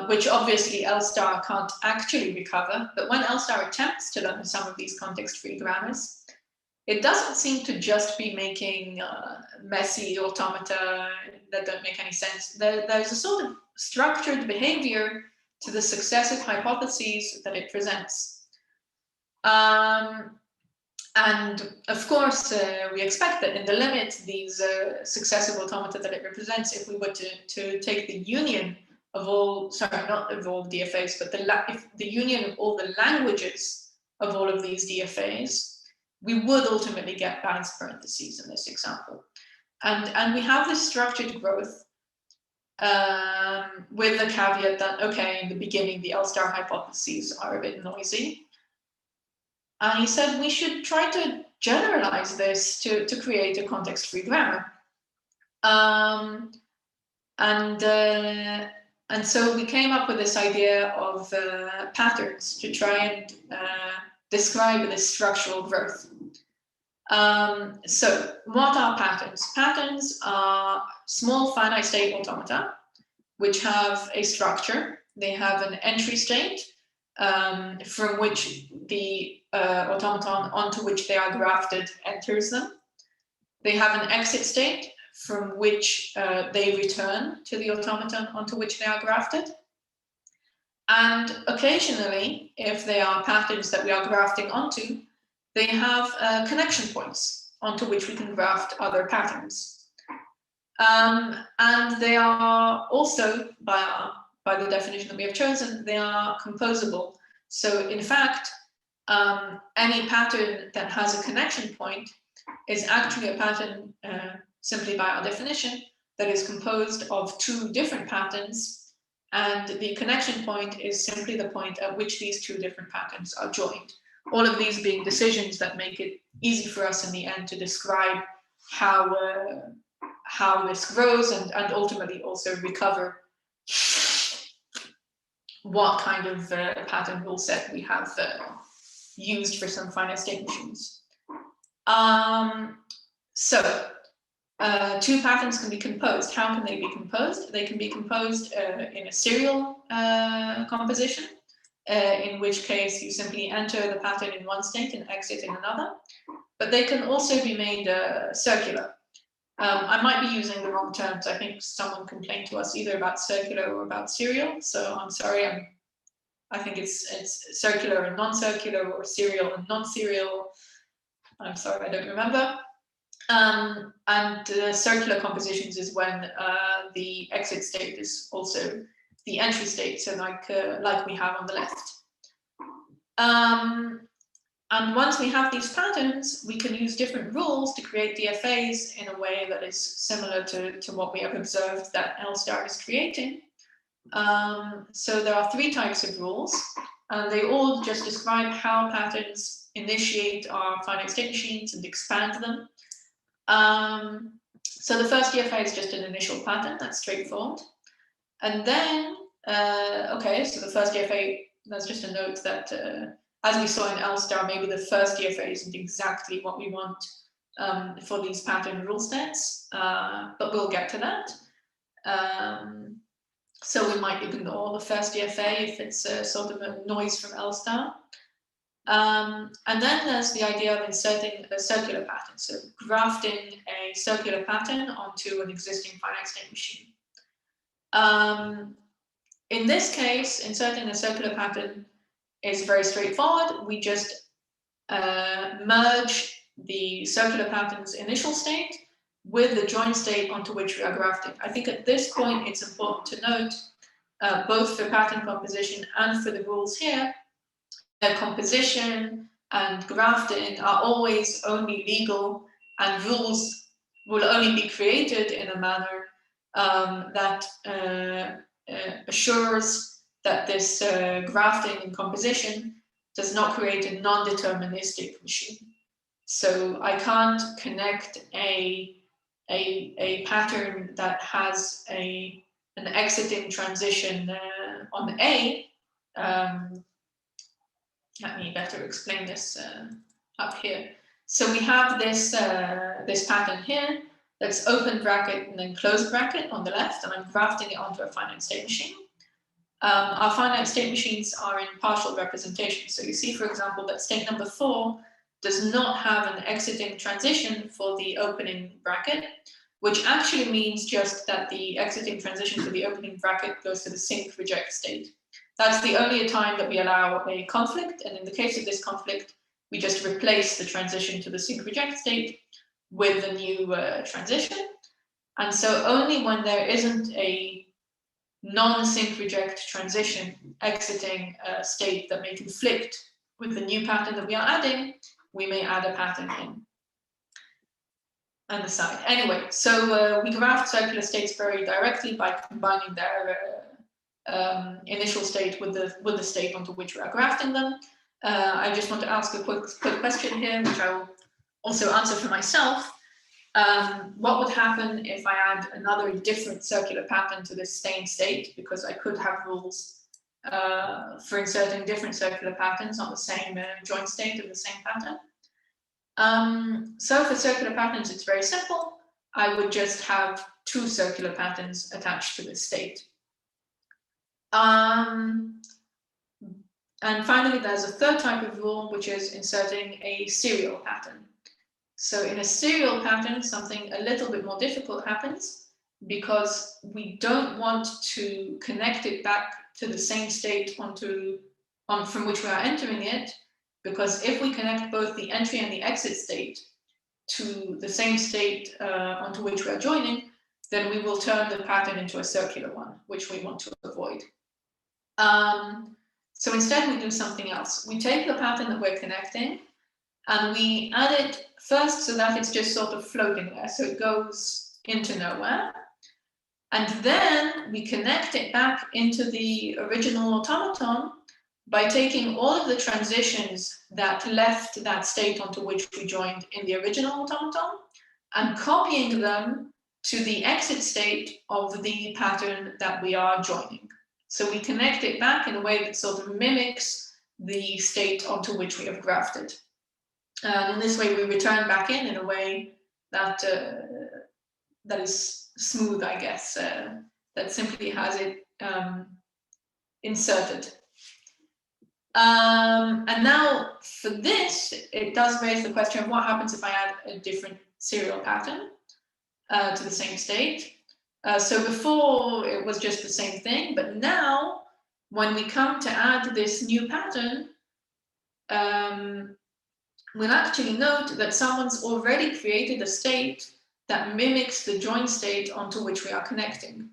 [SPEAKER 2] which obviously L star can't actually recover, but when L star attempts to learn some of these context-free grammars, it doesn't seem to just be making messy automata that don't make any sense. There's a sort of structured behavior to the successive hypotheses that it presents. And of course, we expect that in the limit, these successive automata that it represents, if we were to take the union of all, sorry, not of all DFAs, but the union of all the languages of all of these DFAs, we would ultimately get balanced parentheses in this example. And we have this structured growth with the caveat that, okay, in the beginning, the L star hypotheses are a bit noisy. And he said we should try to generalize this to create a context-free grammar. And so we came up with this idea of patterns to try and describe this structural growth. So what are patterns? Patterns are small finite state automata, which have a structure. They have an entry state from which the automaton onto which they are grafted enters them. They have an exit state from which they return to the automaton onto which they are grafted. And occasionally, if they are patterns that we are grafting onto, they have connection points onto which we can graft other patterns. And they are also, by the definition that we have chosen, they are composable. So in fact, any pattern that has a connection point is actually a pattern, simply by our definition, that is composed of two different patterns, and the connection point is simply the point at which these two different patterns are joined. All of these being decisions that make it easy for us in the end to describe how this grows and ultimately also recover what kind of pattern rule set we have used for some finite state machines. So two patterns can be composed. How can they be composed? They can be composed in a serial composition, in which case you simply enter the pattern in one state and exit in another. But they can also be made circular. I might be using the wrong terms. I think someone complained to us either about circular or about serial. So I'm sorry. I think it's circular and non-circular, or serial and non-serial. I'm sorry, I don't remember. And circular compositions is when the exit state is also the entry state, so like we have on the left. And once we have these patterns, we can use different rules to create DFAs in a way that is similar to what we have observed that L star is creating. So there are 3 types of rules, and they all just describe how patterns initiate our finite state machines and expand them. So the first DFA is just an initial pattern, that's straightforward. And then, okay, so the first DFA, that's just a note that as we saw in L star, maybe the first DFA isn't exactly what we want for these pattern rule sets, but we'll get to that. So we might ignore the first DFA if it's sort of a noise from L star. And then there's the idea of inserting a circular pattern, so grafting a circular pattern onto an existing finite state machine. In this case, inserting a circular pattern is very straightforward. We just merge the circular pattern's initial state with the join state onto which we are grafting. I think at this point it's important to note, both for pattern composition and for the rules here, that composition and grafting are always only legal, and rules will only be created in a manner that assures that this grafting and composition does not create a non-deterministic machine. So I can't connect a pattern that has an exiting transition on A. Let me better explain this up here. So we have this this pattern here that's open bracket and then close bracket on the left, and I'm grafting it onto a finite state machine. Our finite state machines are in partial representation. So you see, for example, that state number 4 does not have an exiting transition for the opening bracket, which actually means just that the exiting transition for the opening bracket goes to the sync reject state. That's the only time that we allow a conflict, and in the case of this conflict, we just replace the transition to the sync reject state with a new transition. And so only when there isn't a non-sync reject transition exiting a state that may conflict with the new pattern that we are adding, we may add a pattern in on the side. Anyway, so we graft circular states very directly by combining their initial state with the state onto which we are grafting them. I just want to ask a quick question here, which I will also answer for myself. What would happen if I add another different circular pattern to this same state? Because I could have rules for inserting different circular patterns on the same joint state of the same pattern. So for circular patterns, it's very simple. I would just have 2 circular patterns attached to this state. And finally, there's a third type of rule, which is inserting a serial pattern. So in a serial pattern, something a little bit more difficult happens because we don't want to connect it back to the same state from which we are entering it, because if we connect both the entry and the exit state to the same state onto which we are joining, then we will turn the pattern into a circular one, which we want to avoid. So instead we do something else. We take the pattern that we're connecting and we add it first so that it's just sort of floating there, so it goes into nowhere. And then we connect it back into the original automaton by taking all of the transitions that left that state onto which we joined in the original automaton and copying them to the exit state of the pattern that we are joining. So we connect it back in a way that sort of mimics the state onto which we have grafted. And in this way, we return back in a way that that is smooth, I guess, that simply has it inserted. And now for this, it does raise the question of what happens if I add a different serial pattern to the same state. So before it was just the same thing, but now when we come to add this new pattern, we'll actually note that someone's already created a state that mimics the join state onto which we are connecting.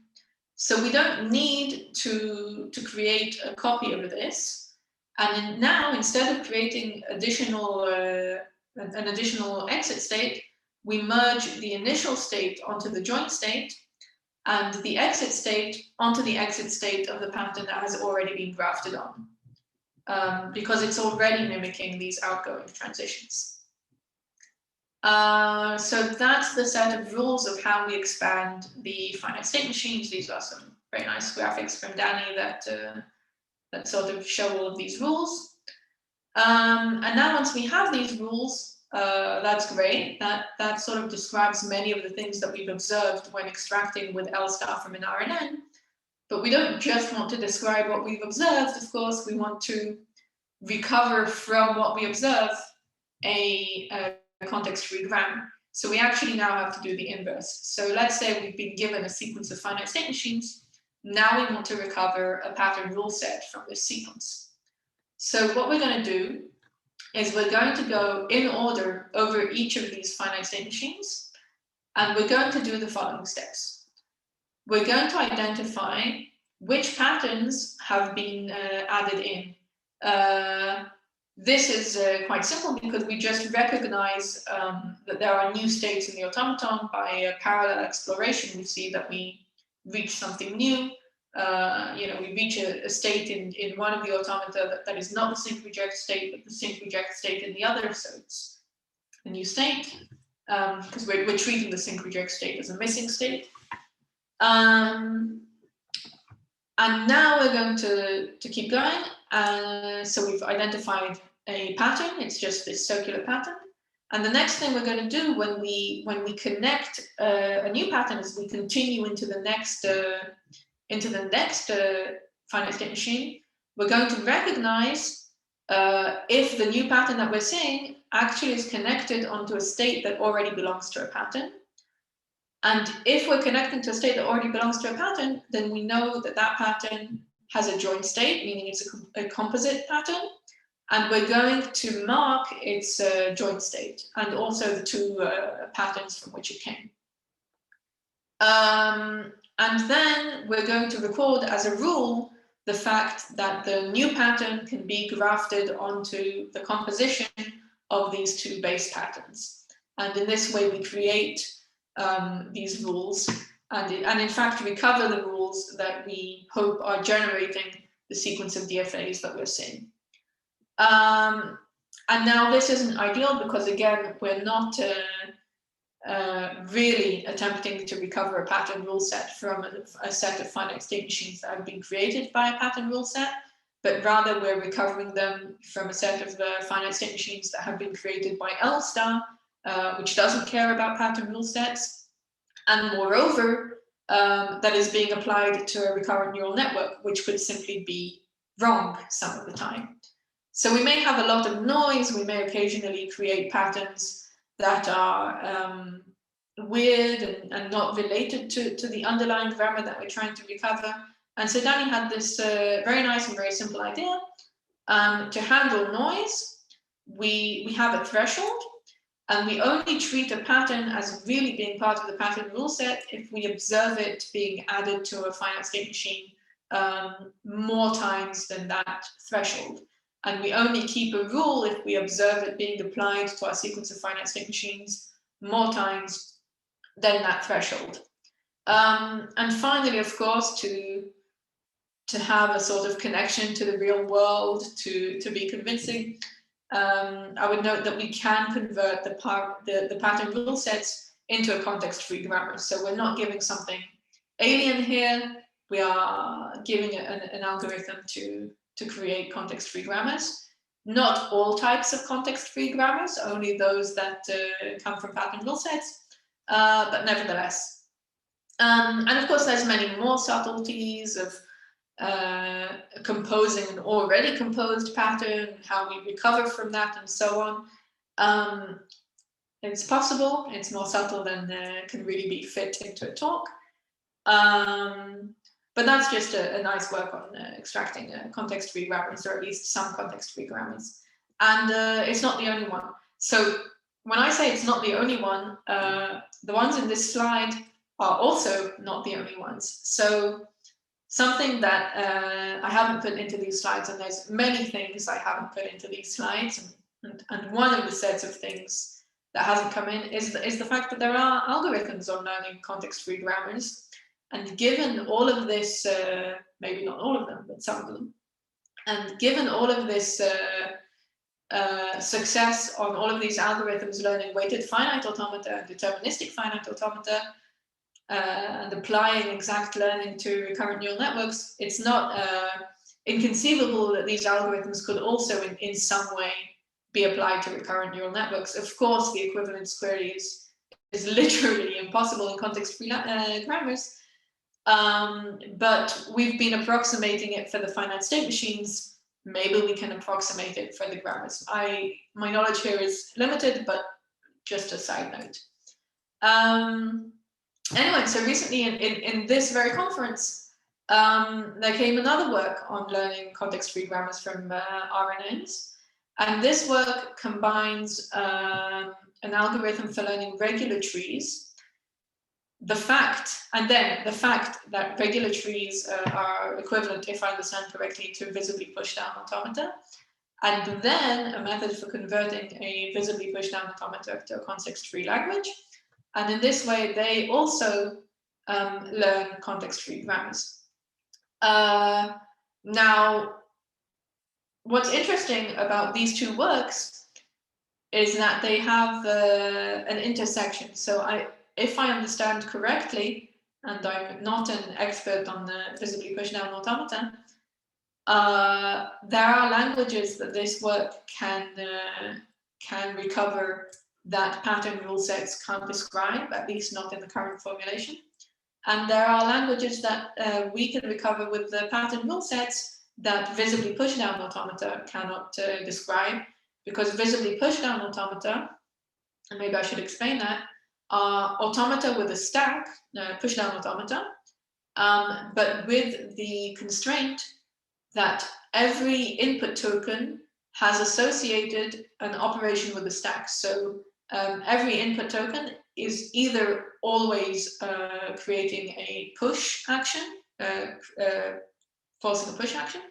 [SPEAKER 2] So we don't need to create a copy of this. And now, instead of creating an additional exit state, we merge the initial state onto the join state. and the exit state onto the exit state of the pattern that has already been grafted on, because it's already mimicking these outgoing transitions. So that's the set of rules of how we expand the finite state machines. These are some very nice graphics from Danny that sort of show all of these rules. And now once we have these rules, that's great. That sort of describes many of the things that we've observed when extracting with L star from an RNN. But we don't just want to describe what we've observed. Of course, we want to recover from what we observe a context-free grammar. So we actually now have to do the inverse. So let's say we've been given a sequence of finite state machines. Now we want to recover a pattern rule set from this sequence. So what we're going to do is we're going to go in order over each of these finite state machines, and we're going to do the following steps. We're going to identify which patterns have been added in. This is quite simple because we just recognize that there are new states in the automaton. By a parallel exploration, we see that we reach something new. We reach a state in one of the automata that is not the sync reject state, but the sync reject state in the other. So it's a new state because we're treating the sync reject state as a missing state. And now we're going to keep going. So we've identified a pattern. It's just this circular pattern. And the next thing we're going to do when we connect a new pattern is we continue into the next finite state machine. We're going to recognize if the new pattern that we're seeing actually is connected onto a state that already belongs to a pattern. And if we're connecting to a state that already belongs to a pattern, then we know that that pattern has a joint state, meaning it's a composite pattern. And we're going to mark its joint state and also the two patterns from which it came. And then we're going to record as a rule the fact that the new pattern can be grafted onto the composition of these two base patterns. And in this way, we create these rules and in fact recover the rules that we hope are generating the sequence of DFAs that we're seeing. And now this isn't ideal because, again, we're not really attempting to recover a pattern rule set from a set of finite state machines that have been created by a pattern rule set, but rather we're recovering them from a set of finite state machines that have been created by L star, which doesn't care about pattern rule sets, and moreover, that is being applied to a recurrent neural network, which could simply be wrong some of the time. So we may have a lot of noise, we may occasionally create patterns that are weird and not related to the underlying grammar that we're trying to recover. And so Danny had this very nice and very simple idea. To handle noise, we have a threshold, and we only treat a pattern as really being part of the pattern rule set if we observe it being added to a finite state machine more times than that threshold. And we only keep a rule if we observe it being applied to our sequence of finite state machines more times than that threshold. And finally, of course, to have a sort of connection to the real world, to be convincing, I would note that we can convert the pattern rule sets into a context-free grammar. So we're not giving something alien here. We are giving an algorithm to create context-free grammars. Not all types of context-free grammars, only those that come from pattern rule sets, but nevertheless. And of course, there's many more subtleties of composing an already composed pattern, how we recover from that, and so on. It's possible. It's more subtle than can really be fit into a talk. But that's just a nice work on extracting context-free grammars, or at least some context-free grammars. And it's not the only one. So when I say it's not the only one, the ones in this slide are also not the only ones. So something that I haven't put into these slides, and there's many things I haven't put into these slides, and one of the sets of things that hasn't come in is the fact that there are algorithms on learning context-free grammars. And given all of this, maybe not all of them, but some of them, and given all of this success on all of these algorithms learning weighted finite automata and deterministic finite automata, and applying exact learning to recurrent neural networks, it's not inconceivable that these algorithms could also in some way be applied to recurrent neural networks. Of course, the equivalence query is literally impossible in context-free grammars, but we've been approximating it for the finite state machines. Maybe we can approximate it for the grammars. My knowledge here is limited, but just a side note. Anyway, so recently in this very conference, there came another work on learning context-free grammars from RNNs. And this work combines an algorithm for learning regular trees, the fact that regular trees are equivalent, if I understand correctly, to visibly push-down automata, and then a method for converting a visibly push-down automata to a context-free language. And in this way, they also learn context-free grammars. Now, what's interesting about these two works is that they have an intersection. So if I understand correctly, and I'm not an expert on the visibly push-down automata, there are languages that this work can recover that pattern rule sets can't describe, at least not in the current formulation. And there are languages that we can recover with the pattern rule sets that visibly push-down automata cannot describe, because visibly push-down automata, and maybe I should explain that, are automata with a stack, push-down automata, but with the constraint that every input token has associated an operation with a stack. So every input token is either always creating a push action, forcing a push action,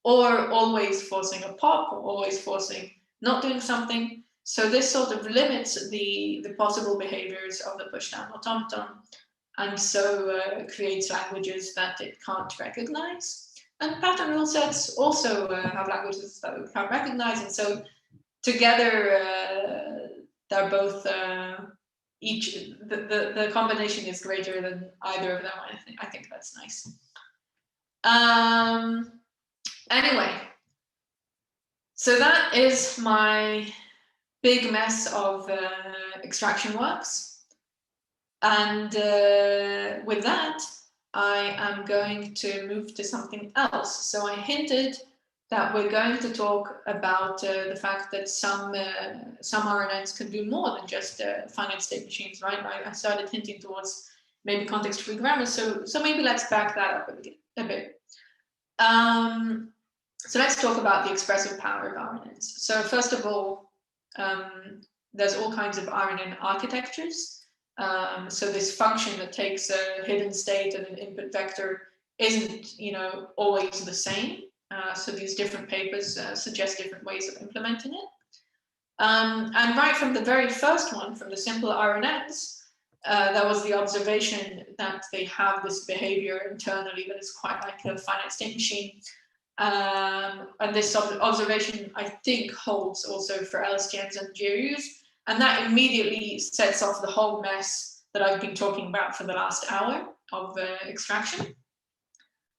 [SPEAKER 2] or always forcing a pop, or always forcing not doing something. So this sort of limits the possible behaviors of the push-down automaton, and so creates languages that it can't recognize. And pattern rule sets also have languages that we can't recognize, and so together they're both the combination is greater than either of them. I think that's nice. Anyway, so that is my big mess of extraction works, and with that I am going to move to something else. So I hinted that we're going to talk about the fact that some RNNs can do more than just finite state machines, right? I started hinting towards maybe context-free grammar, so maybe let's back that up a bit. So let's talk about the expressive power of RNNs. So first of all, there's all kinds of RNN architectures. So this function that takes a hidden state and an input vector isn't, always the same. So these different papers suggest different ways of implementing it. And right from the very first one, from the simple RNNs, there was the observation that they have this behavior internally that is quite like a finite state machine. And this observation, I think, holds also for LSTMs and GRUs. And that immediately sets off the whole mess that I've been talking about for the last hour of extraction.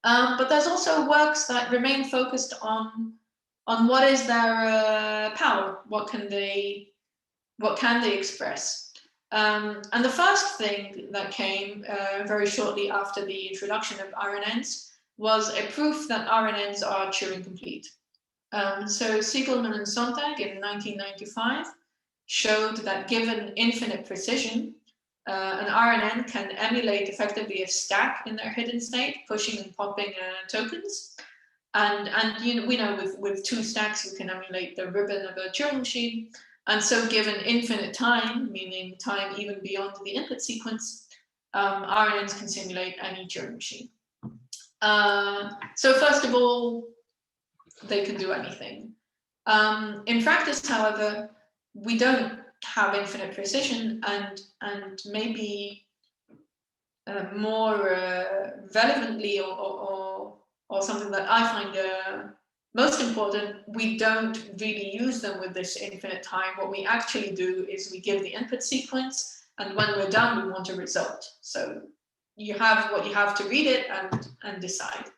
[SPEAKER 2] But there's also works that remain focused on what is their power, what can they express. And the first thing that came very shortly after the introduction of RNNs was a proof that RNNs are Turing complete. So Siegelman and Sontag in 1995 showed that given infinite precision, an RNN can emulate effectively a stack in their hidden state, pushing and popping tokens. And we know with two stacks, you can emulate the ribbon of a Turing machine. And so given infinite time, meaning time even beyond the input sequence, RNNs can simulate any Turing machine. So first of all, they can do anything. In practice, however, we don't have infinite precision, and maybe more relevantly, or something that I find most important, we don't really use them with this infinite time. What we actually do is we give the input sequence, and when we're done, we want a result. So you have what you have to read it and decide,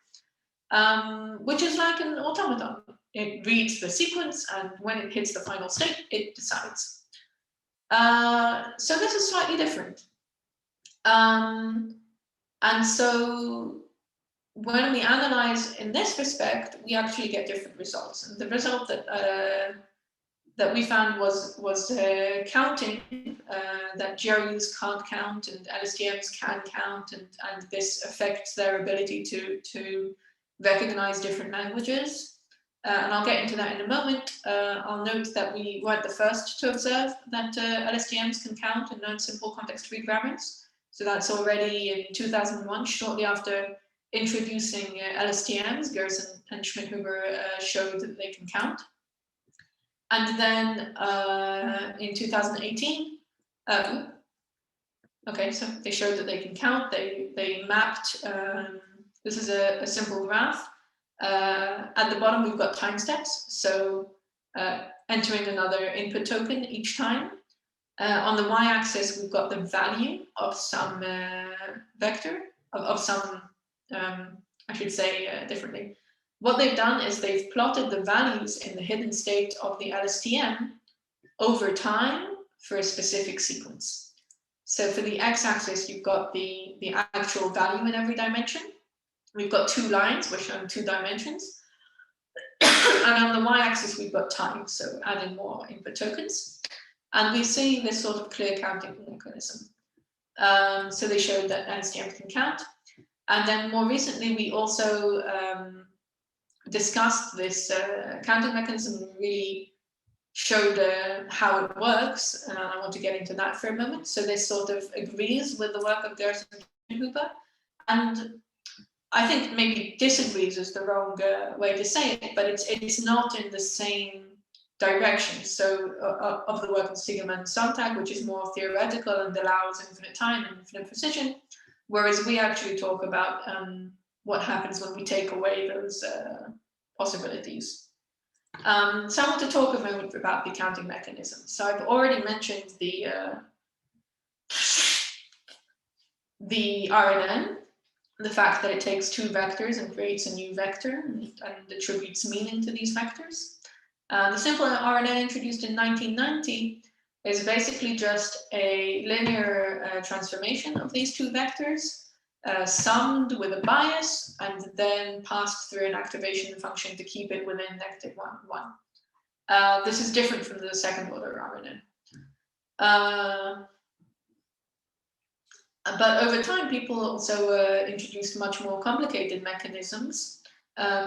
[SPEAKER 2] which is like an automaton. It reads the sequence, and when it hits the final state, it decides. So this is slightly different. And so when we analyze in this respect, we actually get different results. And the result that we found was counting, that GRUs can't count and LSTMs can count, and this affects their ability to recognize different languages. And I'll get into that in a moment. I'll note that we weren't the first to observe that LSTMs can count and learn simple context-free grammars. So that's already in 2001, shortly after introducing LSTMs. Gerson and Schmidt-Huber showed that they can count. And then in 2018, okay, so they showed that they can count. They mapped, this is a simple graph. At the bottom, we've got time steps. So entering another input token each time. On the y-axis, we've got the value of some vector, of some, I should say differently. What they've done is they've plotted the values in the hidden state of the LSTM over time for a specific sequence. So for the x-axis, you've got the actual value in every dimension. We've got two lines which show 2 dimensions. And on the y-axis, we've got time, so adding more input tokens. And we see this sort of clear counting mechanism. So they showed that LSTM can count. And then more recently, we also discussed this counting mechanism and really showed how it works. And I want to get into that for a moment. So this sort of agrees with the work of Gerson and Huber. And I think maybe disagrees is the wrong way to say it, but it's not in the same direction. So of the work of Sigemann and Sontag, which is more theoretical and allows infinite time and infinite precision, whereas we actually talk about what happens when we take away those possibilities. So I want to talk a moment about the counting mechanism. So I've already mentioned the RNN, the fact that it takes 2 vectors and creates a new vector and attributes meaning to these vectors. The simple RNN introduced in 1990 is basically just a linear transformation of these 2 vectors, summed with a bias, and then passed through an activation function to keep it within -1, 1. This is different from the second order RNN. But over time, people also introduced much more complicated mechanisms,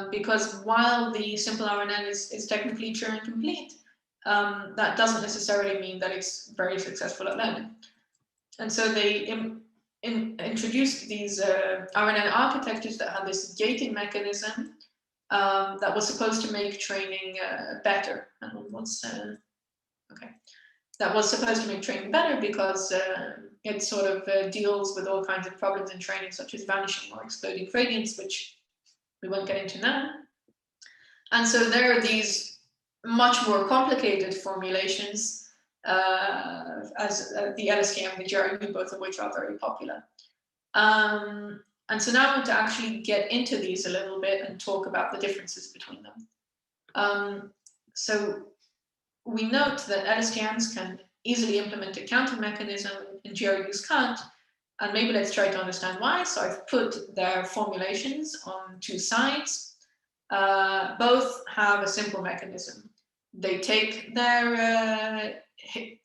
[SPEAKER 2] because while the simple RNN is technically true and complete, that doesn't necessarily mean that it's very successful at learning. And so they introduced these RNN architectures that had this gating mechanism that was supposed to make training better. That was supposed to make training better because it sort of deals with all kinds of problems in training, such as vanishing or exploding gradients, which we won't get into now. And so there are these much more complicated formulations as the LSTM and the GRU, both of which are very popular. And so now I want to actually get into these a little bit and talk about the differences between them. So we note that LSTMs can easily implement a counting mechanism and GRUs can't. And maybe let's try to understand why. So I've put their formulations on 2 sides. Both have a simple mechanism. They take their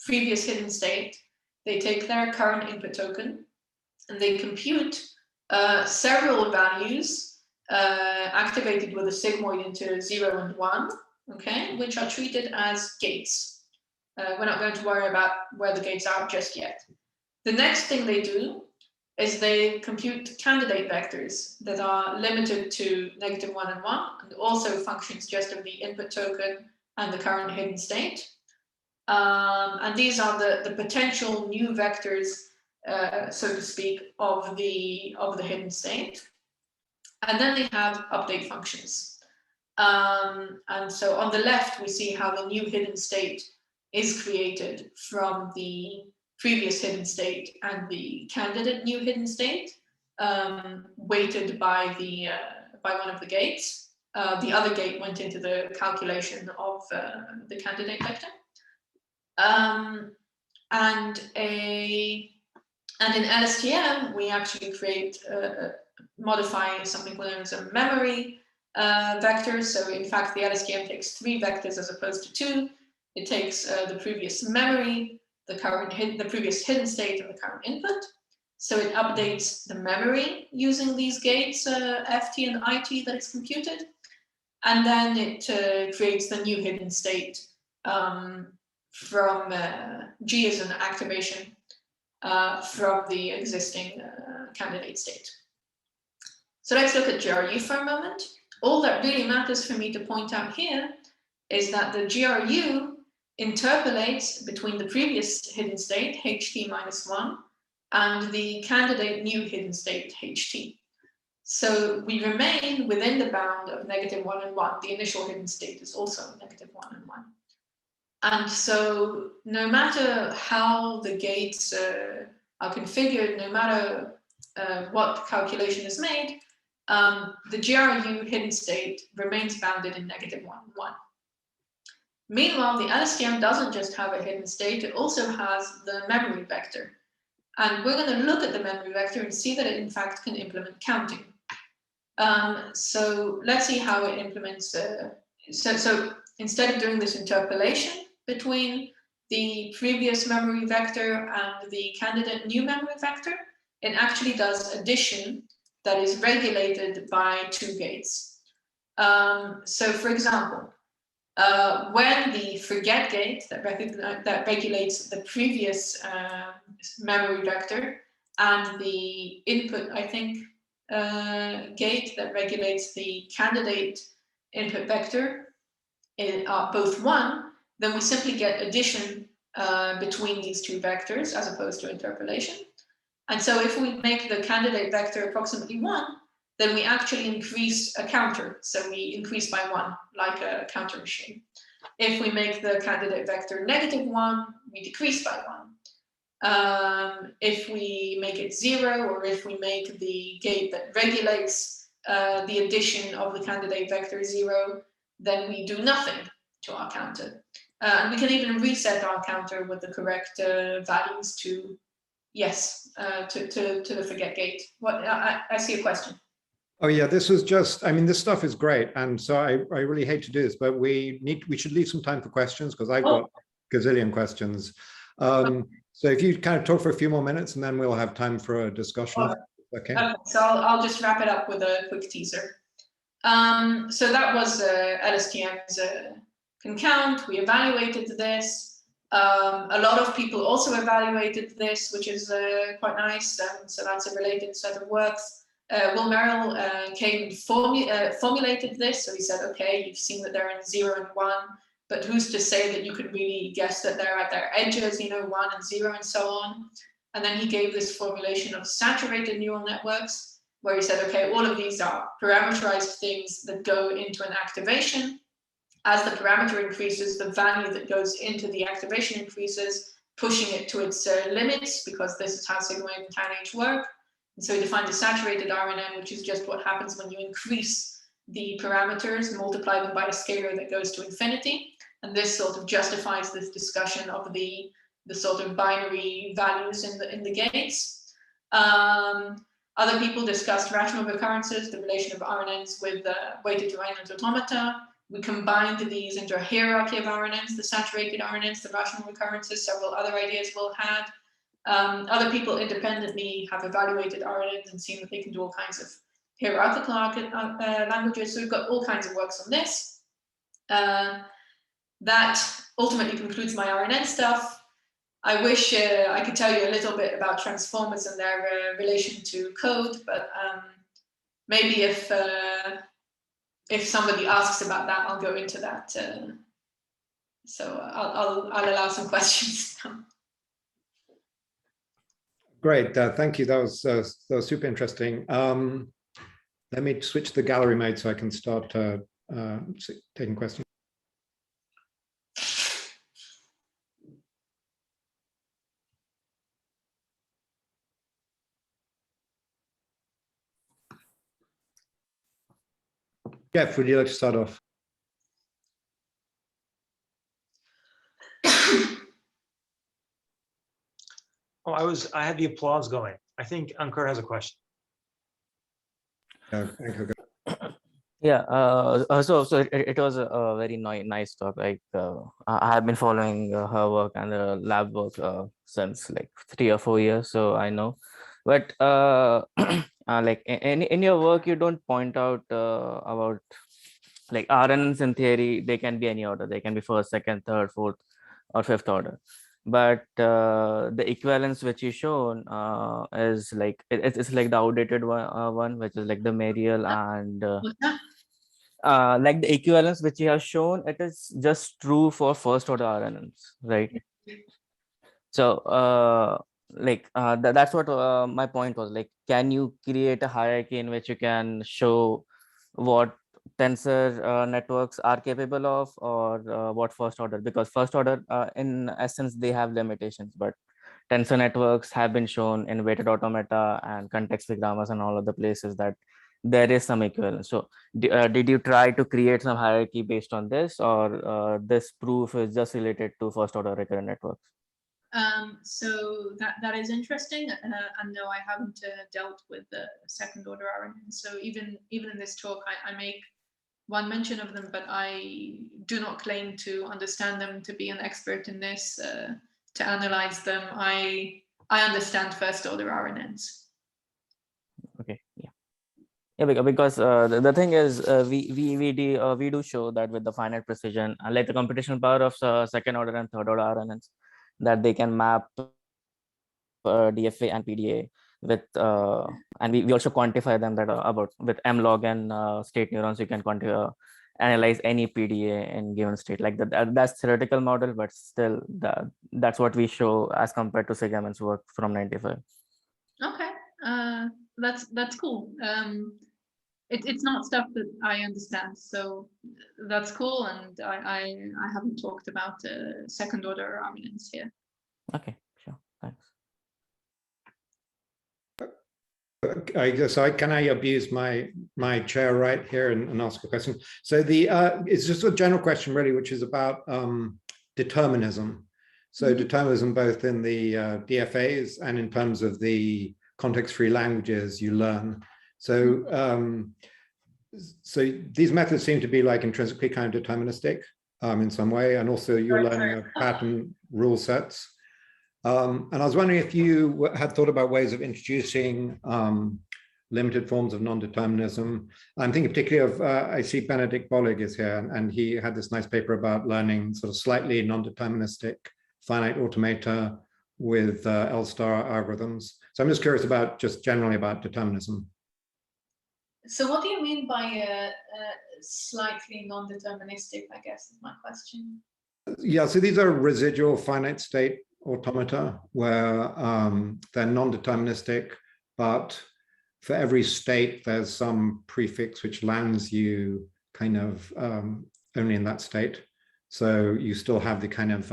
[SPEAKER 2] previous hidden state, they take their current input token, and they compute several values activated with a sigmoid into 0 and 1, okay, which are treated as gates. We're not going to worry about where the gates are just yet. The next thing they do is they compute candidate vectors that are limited to -1 and 1, and also functions just of the input token and the current hidden state. And these are the potential new vectors so to speak, of the hidden state. And then they have update functions. And so on the left, we see how the new hidden state is created from the previous hidden state and the candidate new hidden state, weighted by one of the gates. The other gate went into the calculation of the candidate vector. And in LSTM, we actually modify something known as a memory vector. So in fact, the LSTM takes 3 vectors as opposed to 2. It takes the previous memory, the previous hidden state, and the current input. So it updates the memory using these gates, FT and IT, that it's computed. And then it creates the new hidden state from G as an activation from the existing candidate state. So let's look at GRU for a moment. All that really matters for me to point out here is that the GRU interpolates between the previous hidden state, HT minus 1, and the candidate new hidden state, HT. So we remain within the bound of -1 and 1. The initial hidden state is also -1 and 1. And so no matter how the gates are configured, no matter what calculation is made, the GRU hidden state remains bounded in -1 and 1. Meanwhile, the LSTM doesn't just have a hidden state, it also has the memory vector. And we're going to look at the memory vector and see that it in fact can implement counting. So let's see how it implements. So instead of doing this interpolation between the previous memory vector and the candidate new memory vector, it actually does addition that is regulated by 2 gates. So for example, when the forget gate that regulates the previous memory vector and the input, I think, gate that regulates the candidate input vector are both 1, then we simply get addition between these 2 vectors as opposed to interpolation. And so if we make the candidate vector approximately 1, then we actually increase a counter. So we increase by 1, like a counter machine. If we make the candidate vector -1, we decrease by 1. If we make it 0, or if we make the gate that regulates the addition of the candidate vector 0, then we do nothing to our counter. And we can even reset our counter with the correct values to yes, to the forget gate. What I see a question.
[SPEAKER 1] Oh yeah, this was just, I mean, this stuff is great. And so I really hate to do this, but we should leave some time for questions because I've got a gazillion questions. So if you kind of talk for a few more minutes and then we'll have time for a discussion. Okay.
[SPEAKER 2] So I'll just wrap it up with a quick teaser. So that was LSTM's can count. We evaluated this. A lot of people also evaluated this, which is quite nice. So that's a related set of works. Will Merrill came and formulated this. So he said, okay, you've seen that they're in 0 and 1, but who's to say that you could really guess that they're at their edges, 1 and 0 and so on. And then he gave this formulation of saturated neural networks, where he said, okay, all of these are parameterized things that go into an activation. As the parameter increases, the value that goes into the activation increases, pushing it to its limits, because this is how sigma and tan H work. And so he defined a saturated RNN, which is just what happens when you increase the parameters, multiply them by a scalar that goes to infinity. And this sort of justifies this discussion of the sort of binary values in the gates. Other people discussed rational recurrences, the relation of RNNs with weighted derivative automata. We combined these into a hierarchy of RNNs, the saturated RNNs, the rational recurrences, several other ideas Will had. Other people independently have evaluated RNNs and seen that they can do all kinds of hierarchical languages. So we've got all kinds of works on this. That ultimately concludes my RNN stuff. I wish I could tell you a little bit about transformers and their relation to code, but maybe if somebody asks about that, I'll go into that. So I'll allow some questions.
[SPEAKER 1] Great, thank you. That was super interesting. Let me switch to the gallery mode so I can start taking questions. Jeff, would you like to start off?
[SPEAKER 4] Oh, I had the applause going. I think Ankur has a question.
[SPEAKER 5] Yeah, so it was a very nice talk. Like I have been following her work and the lab work since like 3 or 4 years, so I know. But like in your work, you don't point out about like RNNs in theory. They can be any order. They can be first, second, third, fourth, or fifth order. But the equivalence which you shown is like it's like the outdated one, which is like the Mariel and like the equivalence which you have shown, it is just true for first order RNNs, right? So that's what my point was. Like, can you create a hierarchy in which you can show what tensor networks are capable of, or what first order? Because first order in essence they have limitations, but tensor networks have been shown in weighted automata and context free grammars and all other places that there is some equivalence. So did you try to create some hierarchy based on this, or this proof is just related to first order recurrent networks?
[SPEAKER 2] So that is interesting, and no, I haven't dealt with the second order RNN. So even in this talk, I make one mention of them, but I do not claim to understand them, to be an expert in this, to analyze them. I understand first order RNNs. Okay.
[SPEAKER 5] Yeah. Yeah, because the thing is, we do show that with the finite precision, like the computational power of second order and third order RNNs, that they can map DFA and PDA with and we also quantify them that about with M-log and state neurons. You can analyze any PDA in given state. Like that's theoretical model, but still that's what we show as compared to Sigaman's work from 95.
[SPEAKER 2] Okay, that's cool. It's not stuff that I understand, so that's cool, and I haven't talked about second order RNNs here.
[SPEAKER 5] Okay, sure, thanks.
[SPEAKER 1] I guess can I abuse my chair right here and ask a question? So it's just a general question really, which is about determinism. So determinism both in the DFAs and in terms of the context-free languages you learn. So so these methods seem to be like intrinsically kind of deterministic in some way, and also you're learning a pattern rule sets. And I was wondering if you had thought about ways of introducing limited forms of non-determinism. I'm thinking particularly of, I see Benedict Bollig is here, and he had this nice paper about learning sort of slightly non-deterministic finite automata with L-star algorithms. So I'm just curious about just generally about determinism.
[SPEAKER 2] So what do you mean by slightly non-deterministic, I guess is my question.
[SPEAKER 1] Yeah, so these are residual finite state automata where they're non-deterministic, but for every state there's some prefix which lands you kind of only in that state. So you still have the kind of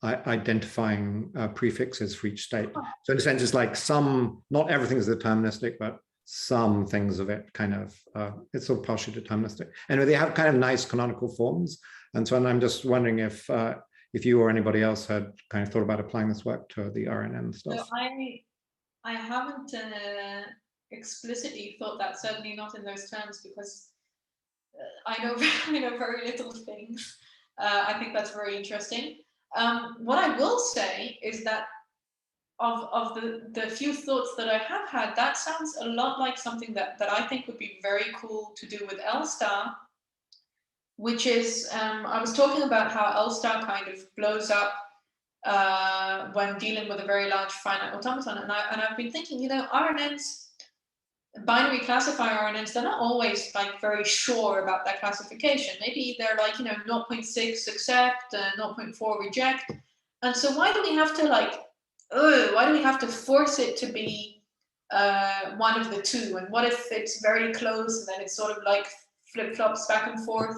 [SPEAKER 1] identifying prefixes for each state. So in a sense, it's like some, not everything is deterministic, but some things of it kind of, it's sort of partially deterministic. Anyway, they have kind of nice canonical forms. And so I'm just wondering if you or anybody else had kind of thought about applying this work to the RNN stuff.
[SPEAKER 2] So I haven't explicitly thought that, certainly not in those terms, because I know very little things. I think that's very interesting. What I will say is that of the few thoughts that I have had, that sounds a lot like something that I think would be very cool to do with L-star, which is, I was talking about how L-star kind of blows up when dealing with a very large finite automaton, and I've been thinking, RNNs, binary classifier RNNs, they're not always like very sure about that classification. Maybe they're like 0.6 accept, 0.4 reject, and so why do we have to like why do we have to force it to be one of the two? And what if it's very close and then it's sort of like flip-flops back and forth?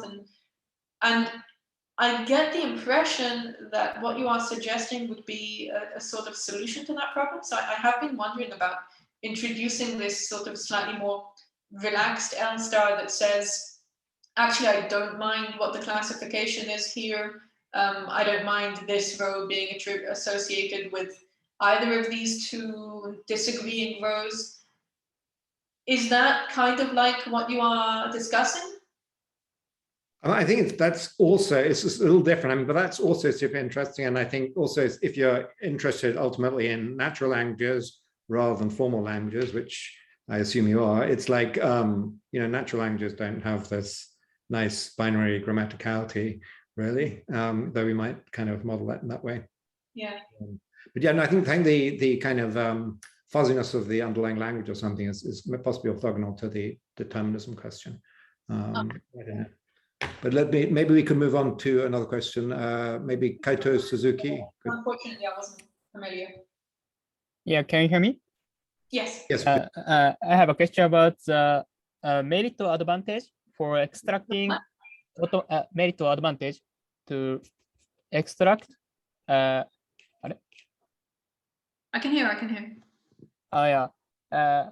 [SPEAKER 2] And I get the impression that what you are suggesting would be a sort of solution to that problem. So I have been wondering about introducing this sort of slightly more relaxed L star that says, actually, I don't mind what the classification is here. I don't mind this row being associated with either of these two disagreeing rows. Is that kind of like what you are discussing?
[SPEAKER 1] I think that's also, it's just a little different, I mean, but that's also super interesting. And I think also if you're interested ultimately in natural languages rather than formal languages, which I assume you are, it's like, natural languages don't have this nice binary grammaticality, really, though we might kind of model that in that way.
[SPEAKER 2] Yeah.
[SPEAKER 1] But yeah, no, I think the kind of fuzziness of the underlying language or something is possibly orthogonal to the determinism question. I don't know. But maybe we can move on to another question. Maybe Kaito Suzuki.
[SPEAKER 2] Unfortunately, I wasn't familiar.
[SPEAKER 6] Yeah, can you hear me?
[SPEAKER 2] Yes.
[SPEAKER 1] Yes.
[SPEAKER 6] I have a question about the merit or advantage for extracting merit or advantage to extract.
[SPEAKER 2] I can hear.
[SPEAKER 6] Yeah. I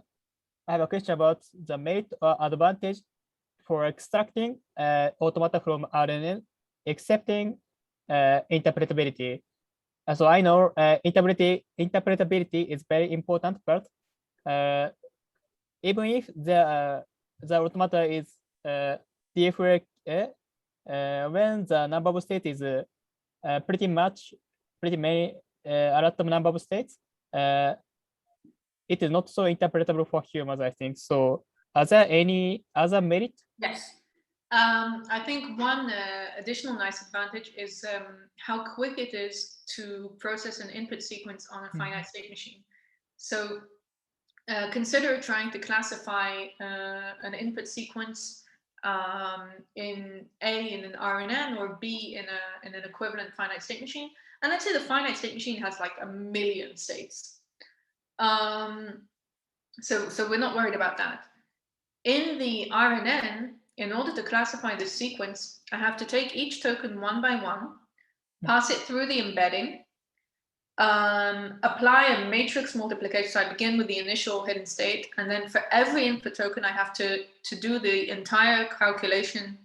[SPEAKER 6] have a question about the merit or advantage for extracting automata from RNN, accepting interpretability. So I know interpretability is very important, but even if the automata is DFA, when the number of states is pretty many, a lot of number of states, it is not so interpretable for humans, I think. So are there any other merit?
[SPEAKER 2] Yes. I think one additional nice advantage is how quick it is to process an input sequence on a finite state machine. So consider trying to classify an input sequence in A in an RNN or B in an equivalent finite state machine. And let's say the finite state machine has like 1 million states. So we're not worried about that. In the RNN, in order to classify this sequence, I have to take each token one by one, pass it through the embedding, apply a matrix multiplication. So I begin with the initial hidden state, and then for every input token, I have to do the entire calculation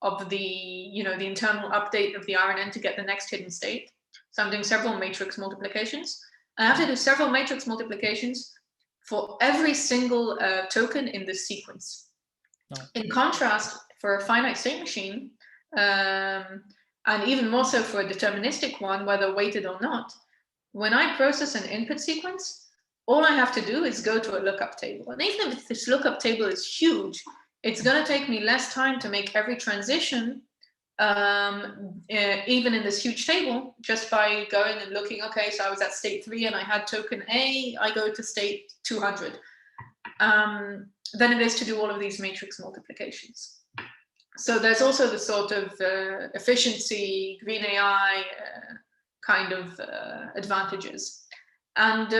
[SPEAKER 2] of the internal update of the RNN to get the next hidden state. So I'm doing several matrix multiplications. I have to do several matrix multiplications for every single token in this sequence. Oh. In contrast, for a finite state machine, and even more so for a deterministic one, whether weighted or not, when I process an input sequence, all I have to do is go to a lookup table. And even if this lookup table is huge, it's going to take me less time to make every transition, even in this huge table, just by going and looking, okay, so I was at state 3 and I had token A, I go to state 200. Than it is to do all of these matrix multiplications. So there's also the sort of efficiency, green AI kind of advantages. And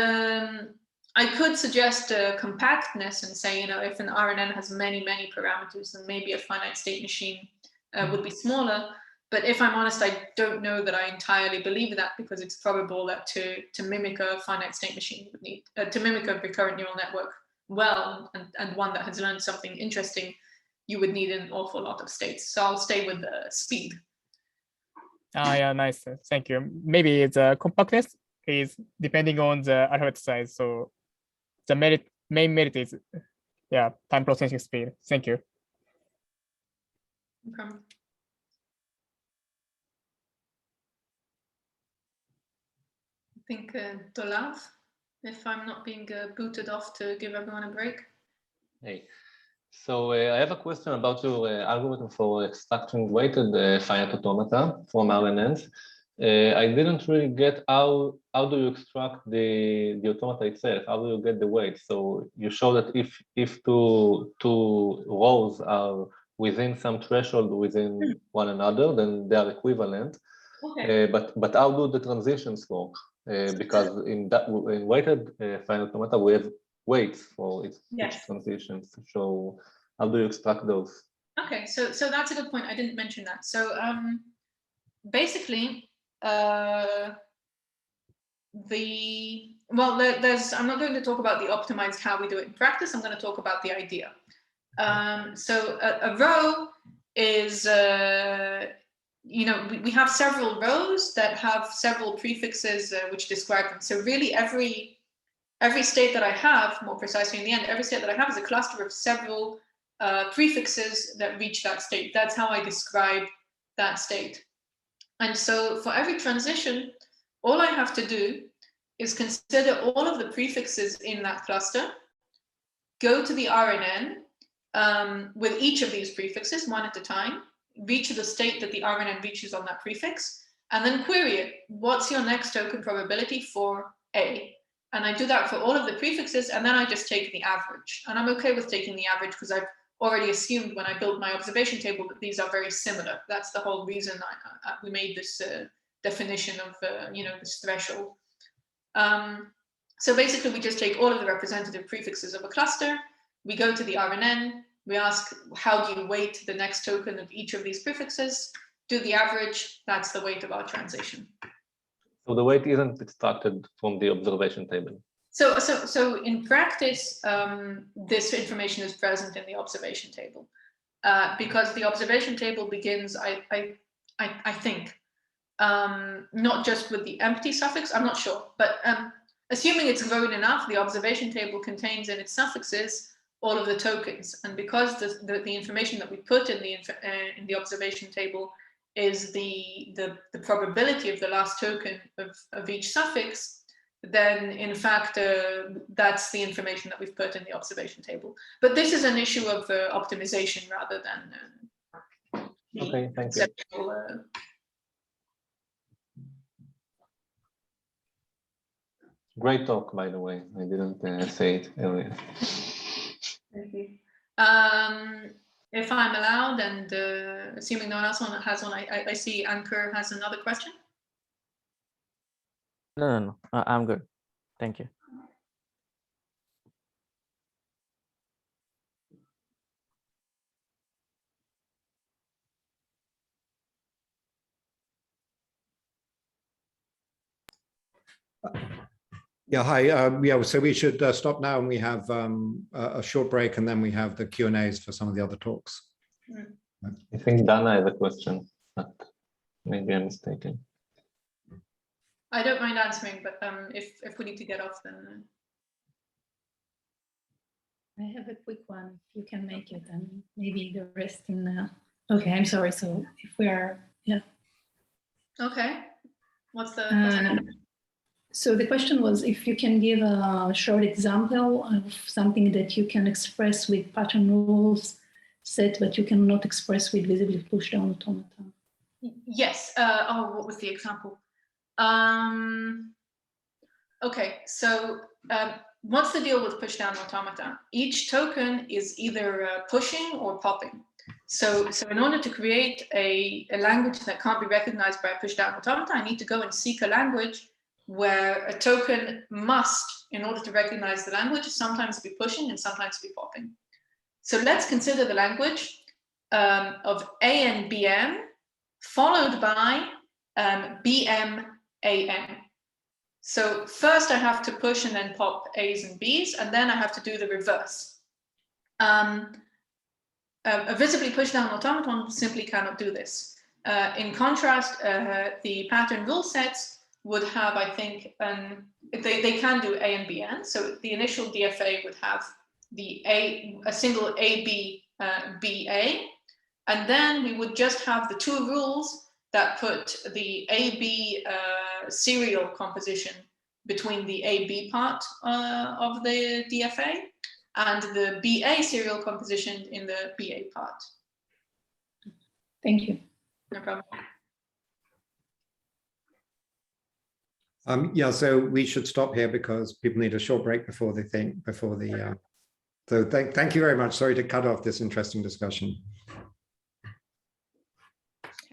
[SPEAKER 2] I could suggest compactness and say, if an RNN has many, many parameters, then maybe a finite state machine would be smaller. But if I'm honest, I don't know that I entirely believe that, because it's probable that to mimic a finite state machine would need, to mimic a recurrent neural network well, and one that has learned something interesting, you would need an awful lot of states. So I'll stay with the speed.
[SPEAKER 6] Yeah, nice. Thank you. Maybe the compactness is depending on the alphabet size. So the main merit is, time processing speed. Thank you.
[SPEAKER 2] Okay. I think Dolav, if I'm not being booted off to give everyone a break.
[SPEAKER 7] Hey, so I have a question about your algorithm for extracting weighted finite automata from RNNs. I didn't really get how do you extract the automata itself? How do you get the weight? So you show that if two rows are within some threshold within one another, then they are equivalent.
[SPEAKER 2] Okay.
[SPEAKER 7] But how do the transitions work? because in weighted finite automata we have weights for each transition. So how do you extract those?
[SPEAKER 2] Okay, so that's a good point. I didn't mention that. So basically, I'm not going to talk about the optimized how we do it in practice. I'm going to talk about the idea. So a row is, we have several rows that have several prefixes which describe them. So really every state that I have, more precisely in the end, every state that I have is a cluster of several prefixes that reach that state. That's how I describe that state. And so for every transition, all I have to do is consider all of the prefixes in that cluster, go to the RNN with each of these prefixes one at a time, reach the state that the RNN reaches on that prefix, and then query it. What's your next token probability for A? And I do that for all of the prefixes, and then I just take the average. And I'm okay with taking the average because I've already assumed when I built my observation table that these are very similar. That's the whole reason we made this definition of this threshold. So basically, we just take all of the representative prefixes of a cluster. We go to the RNN. We ask, how do you weight the next token of each of these prefixes? Do the average. That's the weight of our transition.
[SPEAKER 7] So the weight isn't extracted from the observation table.
[SPEAKER 2] So in practice, this information is present in the observation table because the observation table begins, I think, not just with the empty suffix. I'm not sure, but assuming it's grown enough, the observation table contains in its suffixes all of the tokens, and because the information that we put in the observation table is the probability of the last token of each suffix, then in fact that's the information that we've put in the observation table. But this is an issue of optimization rather than
[SPEAKER 7] okay, thank you. Great talk, by the way. I didn't say it earlier.
[SPEAKER 2] Thank you. If I'm allowed, and assuming no one else has one, I see Ankur has another question.
[SPEAKER 5] No. I'm good. Thank you.
[SPEAKER 1] Yeah, hi. So we should stop now, and we have a short break, and then we have the Q&As for some of the other talks.
[SPEAKER 7] I think Dana has a question, but maybe I'm mistaken.
[SPEAKER 2] I don't mind answering, but if we need to get off, then.
[SPEAKER 8] I have a quick one, if you can make it, and maybe the rest in. Okay, I'm sorry. So if we are, yeah.
[SPEAKER 2] Okay. What's the question?
[SPEAKER 8] So the question was if you can give a short example of something that you can express with pattern rules set, but you cannot express with visibly push down automata.
[SPEAKER 2] Yes. What was the example? Okay. So what's the deal with push down automata? Each token is either pushing or popping. So in order to create a language that can't be recognized by a push down automata, I need to go and seek a language where a token must, in order to recognize the language, sometimes be pushing and sometimes be popping. So let's consider the language of ANBM followed by BMAN. So first I have to push and then pop A's and B's, and then I have to do the reverse. A visibly pushed down automaton simply cannot do this. In contrast, the pattern rule sets would have, I think, they can do A and BN. So the initial DFA would have a single AB BA, and then we would just have the two rules that put the AB serial composition between the AB part of the DFA and the BA serial composition in the BA part.
[SPEAKER 8] Thank you.
[SPEAKER 2] No problem.
[SPEAKER 1] Yeah, so we should stop here because people need a short break before they so thank you very much. Sorry to cut off this interesting discussion.